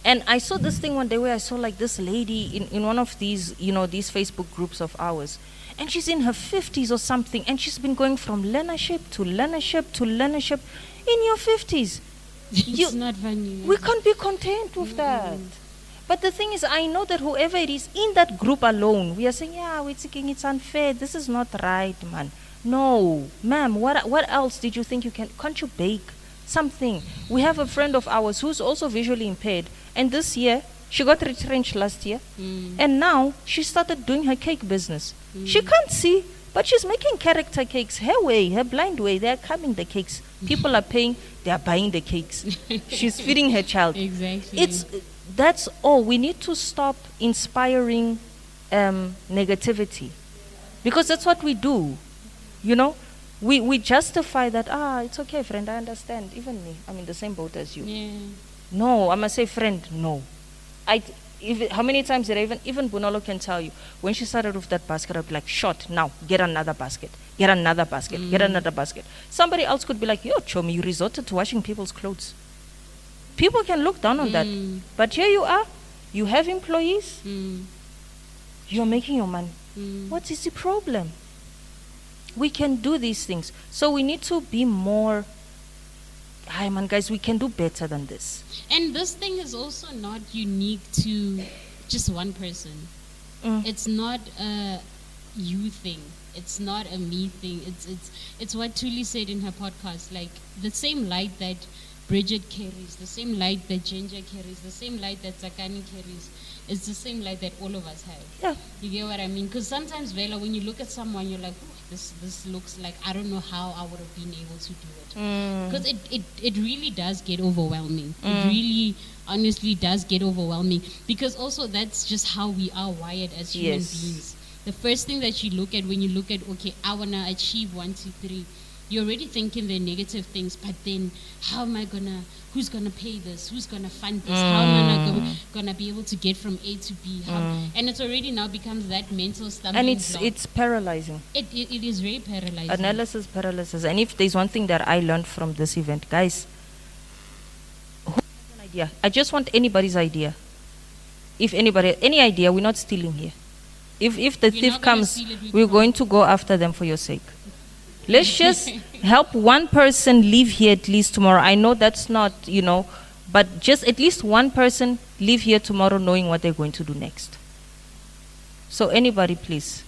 And I saw this thing one day where I saw like this lady in one of these, you know, these Facebook groups of ours. And she's in her 50s or something, and she's been going from learnership to learnership to learnership in your 50s. It's not funny. We can't be content with that. But the thing is, I know that whoever it is in that group alone, we are saying, yeah, we're thinking it's unfair. This is not right, man. No, ma'am, what else did you think you can't you bake something? We have a friend of ours who's also visually impaired, and this year, she got retrenched last year, and now she started doing her cake business. She can't see, but she's making character cakes her way, her blind way. They're coming the cakes. People are paying, they are buying the cakes. She's feeding her child. Exactly. That's all. We need to stop inspiring negativity, because that's what we do. You know, we justify that. It's okay, friend. I understand. Even me, I'm in the same boat as you. Yeah. No, I must say, friend. No, how many times did even Bunolo can tell you, when she started with that basket, I'd be like, shot, now, get another basket, get another basket, get another basket. Somebody else could be like, yo, Chomi, you resorted to washing people's clothes. People can look down on that. But here you are, you have employees, you're making your money. What is the problem? We can do these things. So we need to be more, hi man, guys, we can do better than this. And this thing is also not unique to just one person. It's not a you thing. It's not a me thing. It's what Thuli said in her podcast. Like, the same light that Bridget carries, the same light that Ginger carries, the same light that Zakani carries, it's the same light that all of us have. Yeah. You get what I mean? Because sometimes, Vela, when you look at someone, you're like, oh, this looks like, I don't know how I would have been able to do it. Because it really does get overwhelming. It really, honestly, does get overwhelming. Because also that's just how we are wired as human beings. The first thing that you look at when you look at, okay, I want to achieve 1, 2, 3, you're already thinking the negative things, but then how am I who's gonna pay this? Who's gonna fund this? How am I gonna be able to get from A to B? And it's already now becomes that mental stumbling And block. it's paralyzing. It is very paralyzing. Analysis paralysis. And if there's one thing that I learned from this event, guys, who has an idea? I just want anybody's idea. If anybody, any idea, we're not stealing here. If the We're thief not gonna comes, steal it, we're going to go after them for your sake. Let's just help one person leave here at least tomorrow. I know that's not, but just at least one person leave here tomorrow knowing what they're going to do next. So anybody, please.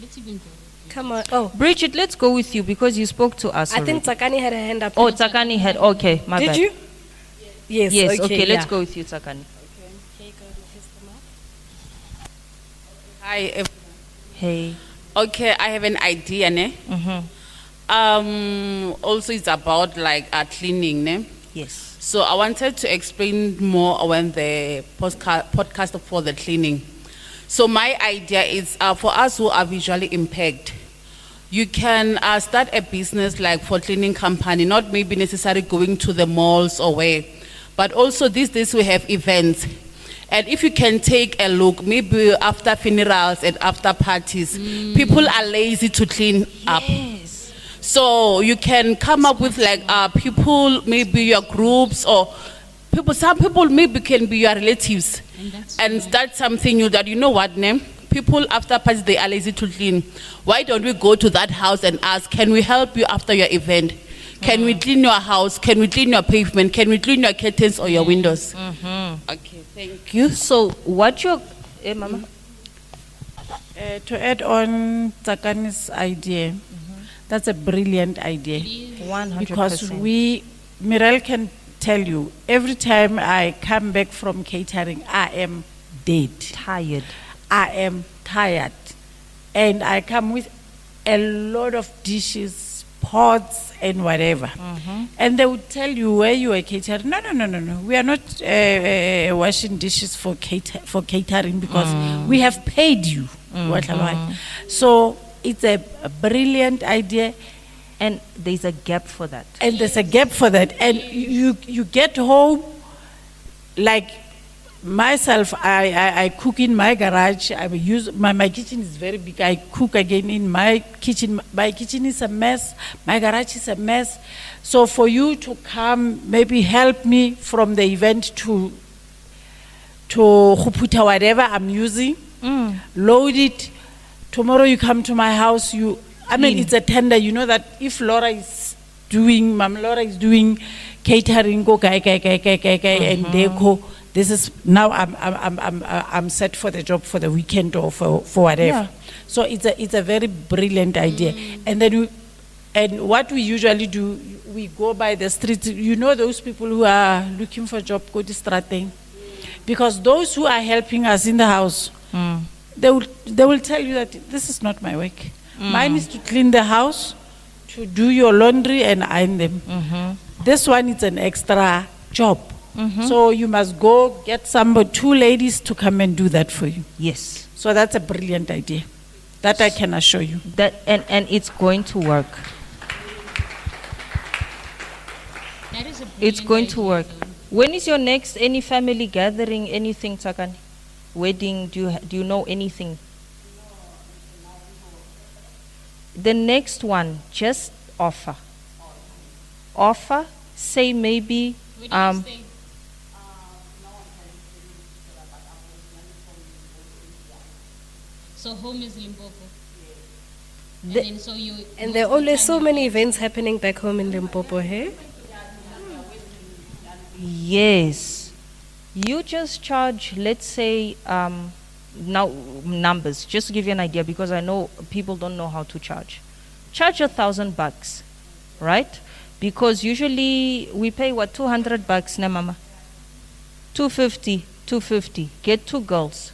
Let's even go. Come on. Oh, Bridget, let's go with you because you spoke to us I think already. Tsakani had a hand up. Oh, Tsakani had, okay, my Did bad. you? Yes. Yes, okay, let's yeah. go with you, Tsakani. Hi. Hey. Okay, I have an idea, ne? Also, it's about like cleaning, ne? Yes. So I wanted to explain more when the podcast for the cleaning. So my idea is for us who are visually impaired, you can start a business like for cleaning company, not maybe necessarily going to the malls or where, but also these days we have events. And if you can take a look, maybe after funerals and after parties, people are lazy to clean up. Yes. So you can come up with like people, maybe your groups or people. Some people maybe can be your relatives, and start something new. That you know what, name people after parties they are lazy to clean. Why don't we go to that house and ask, can we help you after your event? Can we clean your house? Can we clean your pavement? Can we clean your curtains or your windows? Okay, thank you. So what your, Mama? To add on Tsakani's idea, that's a brilliant idea. 100%. Because Mirel can tell you, every time I come back from catering, I am dead. Tired. I am tired. And I come with a lot of dishes, pots, and whatever. And they would tell you where you are catering. No. We are not washing dishes for catering because we have paid you. So it's a brilliant idea. And there's a gap for that. And there's a gap for that. And you get home, like myself, I cook in my garage. I use my kitchen is very big. I cook again in my kitchen. My kitchen is a mess. My garage is a mess. So for you to come, maybe help me from the event to put whatever I'm using, load it. Tomorrow you come to my house. It's a tender. You know that if Laura is doing, Mom Laura is doing catering, go and deco. This is now I'm set for the job for the weekend or for whatever. Yeah. So it's a very brilliant idea. And then what we usually do, we go by the streets. You know those people who are looking for a job, go to Strateng. Because those who are helping us in the house, they will tell you that this is not my work. Mine is to clean the house, to do your laundry and iron them. This one is an extra job. So you must go get 2 ladies to come and do that for you. Yes. So that's a brilliant idea. That I can assure you. That and it's going to work. That is a It's brilliant going to idea, work. though. When is your next any family gathering, anything, Tsakani? Wedding, do you know anything? The next one, just offer. Offer, say maybe Where do you stay? So home is Limpopo. And The- then so you And there are always so many events happening back home in Limpopo, hey? Yes. You just charge, let's say, now numbers, just to give you an idea, because I know people don't know how to charge. Charge $1,000, right? Because usually we pay what, $200, ne mama? 250. Get 2 girls,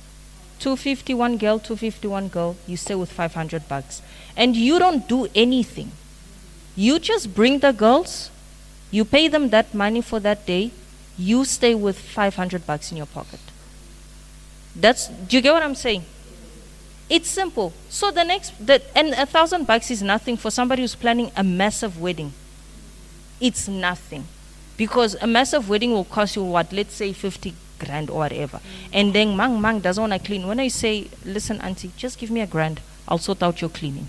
250 one girl, 250 one girl, you stay with $500. And you don't do anything. You just bring the girls, you pay them that money for that day, you stay with $500 in your pocket. Do you get what I'm saying? It's simple. So and $1,000 is nothing for somebody who's planning a massive wedding. It's nothing. Because a massive wedding will cost you what? Let's say 50 grand or whatever. And then Mang doesn't want to clean. When I say, listen, auntie, just give me $1,000, I'll sort out your cleaning.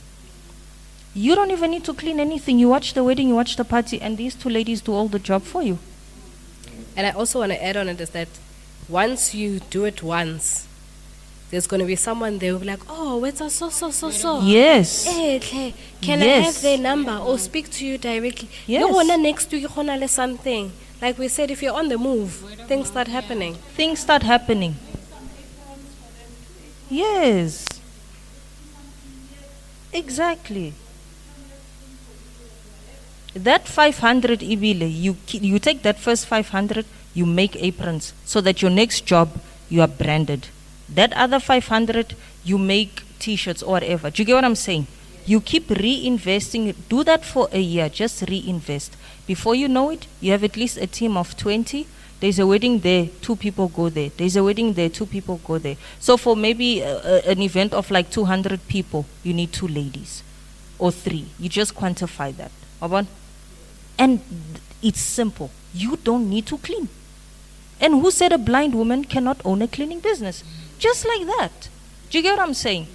You don't even need to clean anything. You watch the wedding, you watch the party, and these two ladies do all the job for you. And I also want to add on it is that once you do it once, there's going to be someone there who will be like, oh, where's a so. Yes. Can I have their number or speak to you directly? Yes. You want to next to you want something. Like we said, if you're on the move, things start happening. Things start happening. Yes. Exactly. That 500 ibile, you take that first 500, you make aprons so that your next job you are branded. That other 500, you make t-shirts or whatever. Do you get what I'm saying? You keep reinvesting. Do that for a year. Just reinvest. Before you know it, you have at least a team of 20. There's a wedding there, 2 people go there. There's a wedding there, 2 people go there. So for maybe an event of like 200 people, you need 2 ladies or 3. You just quantify that. And it's simple. You don't need to clean. And who said a blind woman cannot own a cleaning business? Just like that. Do you get what I'm saying?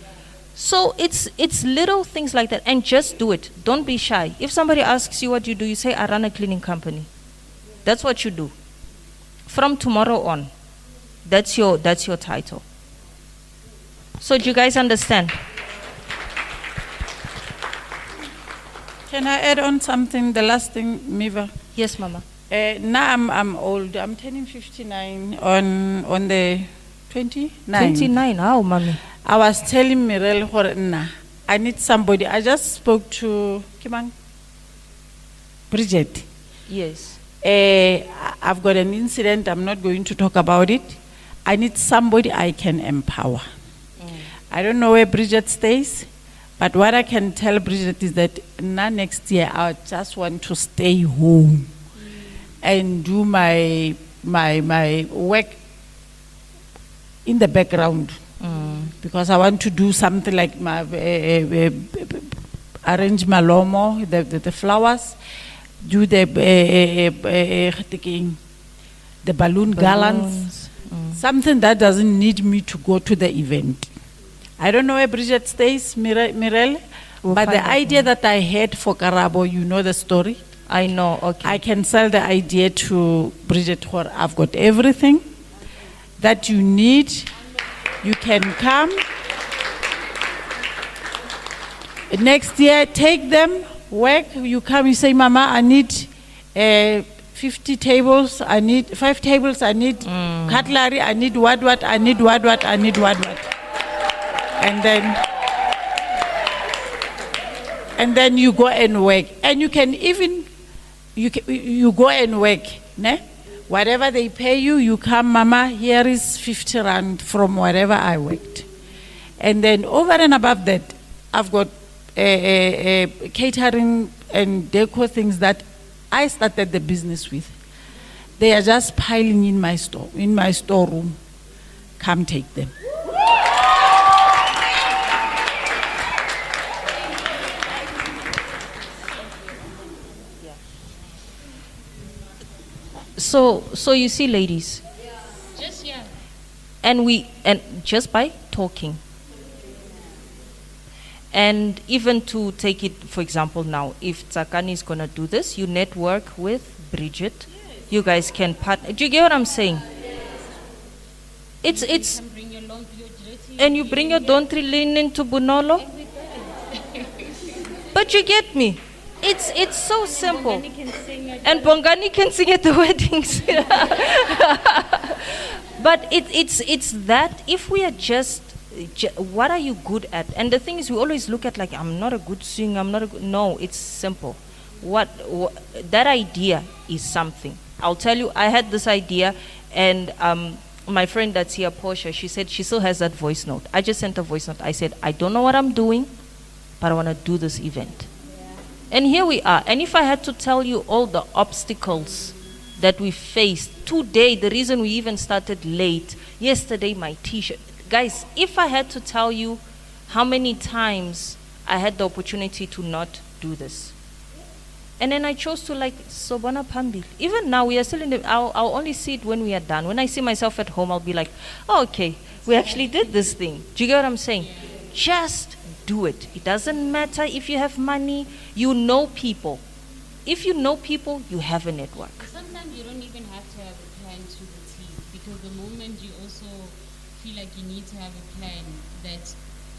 So it's little things like that. And just do it. Don't be shy. If somebody asks you what you do, you say, I run a cleaning company. That's what you do. From tomorrow on, that's your title. So do you guys understand? Can I add on something? The last thing, Miva. Yes, Mama. Now I'm old. I'm turning 59 on the 29. 29. How, Mommy? I was telling Mirel, I need somebody. I just spoke to Bridget. Yes. I've got an incident. I'm not going to talk about it. I need somebody I can empower. I don't know where Bridget stays, but what I can tell Bridget is that next year I just want to stay home and do my work in the background, because I want to do something like my arrange my lomo, the flowers, do the balloon garlands, something that doesn't need me to go to the event. I don't know where Bridget stays, Mirel, but the idea that I had for Karabo, you know the story. I know, okay. I can sell the idea to Bridget. I've got everything that you need. You can come. Next year, take them, work. You come, you say, Mama, I need 50 tables, I need 5 tables, I need cutlery, I need what, I need what, I need what. And then you go and work. And you can even, you go and work. Ne? Whatever they pay you, you come, Mama, here is 50 rand from wherever I worked. And then over and above that, I've got catering and deco things that I started the business with. They are just piling in my storeroom. Come take them. So you see, ladies, and just by talking, and even to take it, for example, now, if Tsakani is gonna do this, you network with Bridget. You guys can partner. Do you get what I'm saying? It's and you bring your laundry linen to Bunolo. But you get me. It's so simple. And Bongani can sing at the weddings. But it's that if we are just what are you good at? And the thing is, we always look at like, I'm not a good singer, no, it's simple. What that idea is something. I'll tell you, I had this idea, and my friend that's here, Portia, she said she still has that voice note. I just sent a voice note. I said, I don't know what I'm doing, but I want to do this event. And here we are. And if I had to tell you all the obstacles that we faced today, the reason we even started late, yesterday my t-shirt. Guys, if I had to tell you how many times I had the opportunity to not do this. And then I chose to Sobana Pambil. Even now, we are still in the, I'll only see it when we are done. When I see myself at home, I'll be like, oh, okay, we actually did this thing. Do you get what I'm saying? Just do it. It doesn't matter if you have money, you know people. If you know people, you have a network. Sometimes you don't even have to have a plan to the T, because the moment you also feel like you need to have a plan that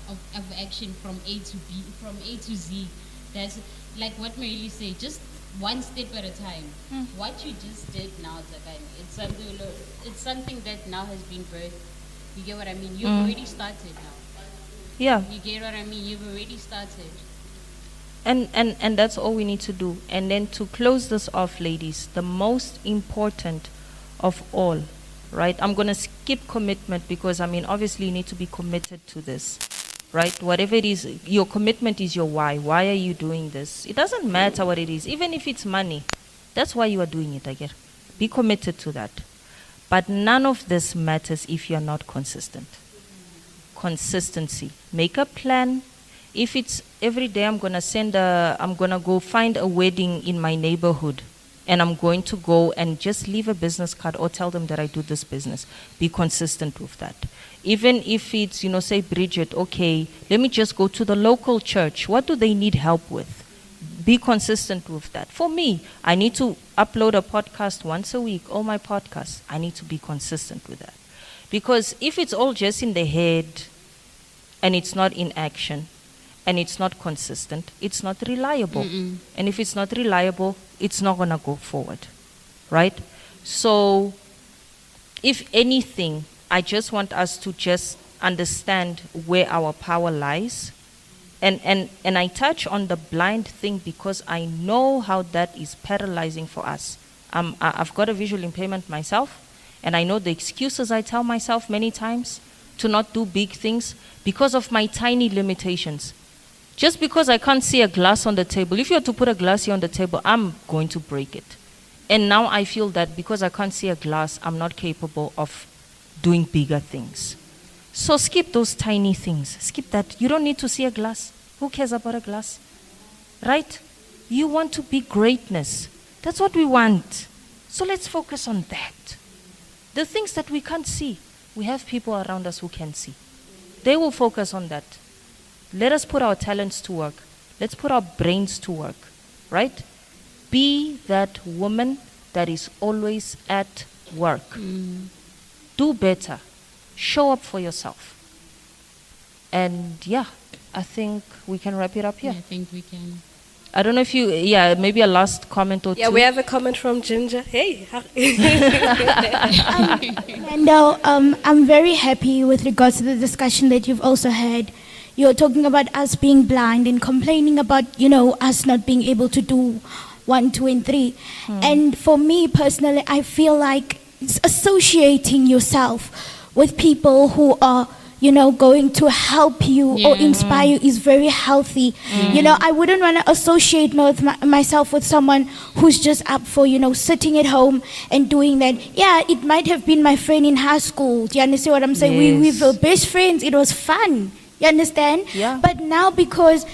of action from A to B, from A to Z, that's like what Maili say, just one step at a time. What you just did now, Zakani, it's something that now has been birthed. You get what I mean? You've already started now. Yeah. You get what I mean? You've already started. And that's all we need to do. And then to close this off, ladies, the most important of all, right? I'm going to skip commitment because, I mean, obviously you need to be committed to this, right? Whatever it is, your commitment is your why. Why are you doing this? It doesn't matter what it is, even if it's money. That's why you are doing it, I get. Be committed to that. But none of this matters if you're not consistent. Consistency. Make a plan. If it's every day I'm going to go find a wedding in my neighborhood and I'm going to go and just leave a business card or tell them that I do this business. Be consistent with that. Even if it's, say Bridget, okay, let me just go to the local church. What do they need help with? Be consistent with that. For me, I need to upload a podcast once a week, all my podcasts. I need to be consistent with that. Because if it's all just in the head and it's not in action and it's not consistent, it's not reliable. And if it's not reliable, it's not going to go forward. Right? So, if anything, I just want us to just understand where our power lies. And I touch on the blind thing because I know how that is paralyzing for us. I've got a visual impairment myself, and I know the excuses I tell myself many times to not do big things because of my tiny limitations. Just because I can't see a glass on the table, if you were to put a glass here on the table, I'm going to break it. And now I feel that because I can't see a glass, I'm not capable of doing bigger things. So skip those tiny things. Skip that. You don't need to see a glass. Who cares about a glass? Right? You want to be greatness. That's what we want. So let's focus on that. The things that we can't see, we have people around us who can see. They will focus on that. Let us put our talents to work. Let's put our brains to work. Right? Be that woman that is always at work. Do better. Show up for yourself. And yeah, I think we can wrap it up here. I think we can. I don't know if maybe a last comment or two. Yeah, we have a comment from Ginger. Hey. Fernanndo, I'm very happy with regards to the discussion that you've also had. You're talking about us being blind and complaining about, us not being able to do 1, 2, and 3. And for me personally, I feel like associating yourself with people who are, going to help you or inspire you is very healthy. I wouldn't want to associate myself with someone who's just up for, sitting at home and doing that. Yeah, it might have been my friend in high school. Do you understand what I'm saying? Yes. We were best friends. It was fun. You understand? Yeah. But now because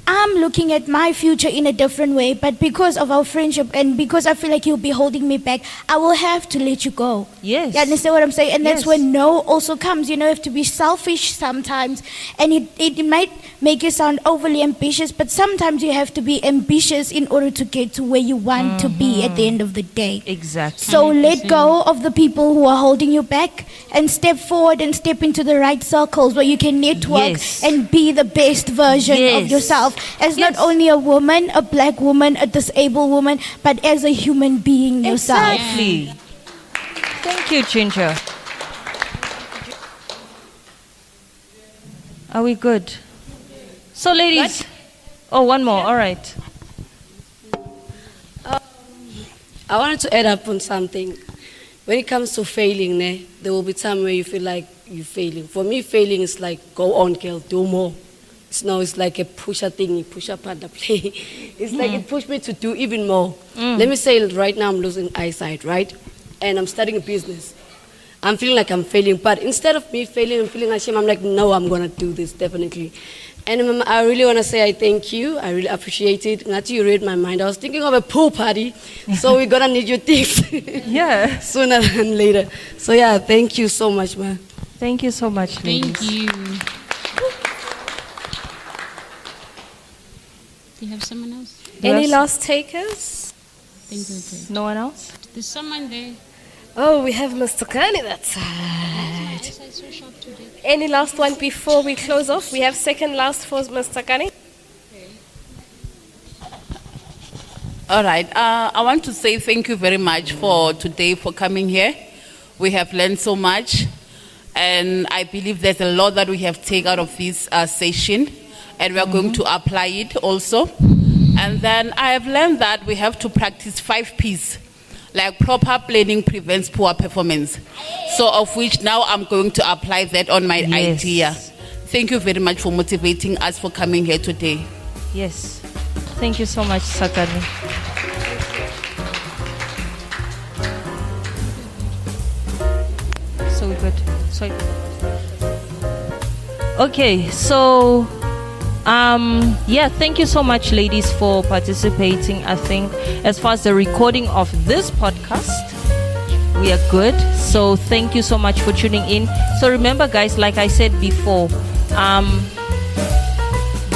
I'm looking at my future in a different way, but because of our friendship and because I feel like you'll be holding me back, I will have to let you go. Yes. You understand what I'm saying? And that's Yes. when no also comes. You have to be selfish sometimes. And it might make you sound overly ambitious, but sometimes you have to be ambitious in order to get to where you want to be at the end of the day. Exactly. So let go of the people who are holding you back and step forward and step into the right circles where you can network Yes. and be the best version of Yes. yourself as not Yes. only a woman, a black woman, a disabled woman, but as a human being yourself. Exactly. Thank you, Ginger. Are we good? So, ladies. Oh, one more. All right. I wanted to add up on something. when it comes to failing, there will be time where you feel like you're failing. For me, failing is like, go on, girl, do more. It's like a pusher thing, push up and play. It's like it pushed me to do even more. Let me say right now I'm losing eyesight, right? And I'm starting a business. I'm feeling like I'm failing, but instead of me failing and feeling ashamed, I'm like, no, I'm gonna do this, definitely. And I really wanna say I thank you. I really appreciate it. Ngati, you read my mind. I was thinking of a pool party, so we're gonna need your things. Yeah. Sooner than later. So yeah, thank you so much, man. Thank you so much, ladies. Thank you. Do you have someone else? Any Yes. last takers? I think we're good. No one else? There's someone there. Oh, we have Mr. Kani that side. I saw sharp today. Any last one before we close off? We have second last for Mr. Kani. All right. I want to say thank you very much for today, for coming here. We have learned so much. And I believe there's a lot that we have taken out of this session. And we are going to apply it also. And then I have learned that we have to practice 5 P's. Like proper planning prevents poor performance. So of which now I'm going to apply that on my idea. Thank you very much for motivating us for coming here today. Yes. Thank you so much, Sakani. So good. Sorry. Okay, so yeah, thank you so much, ladies, for participating. I think as far as the recording of this podcast, we are good. So thank you so much for tuning in. So remember, guys, like I said before,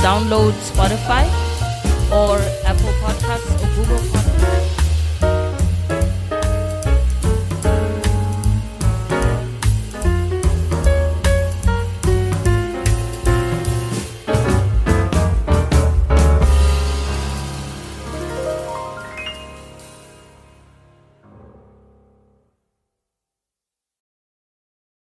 download Spotify or Apple Podcasts or Google Podcasts.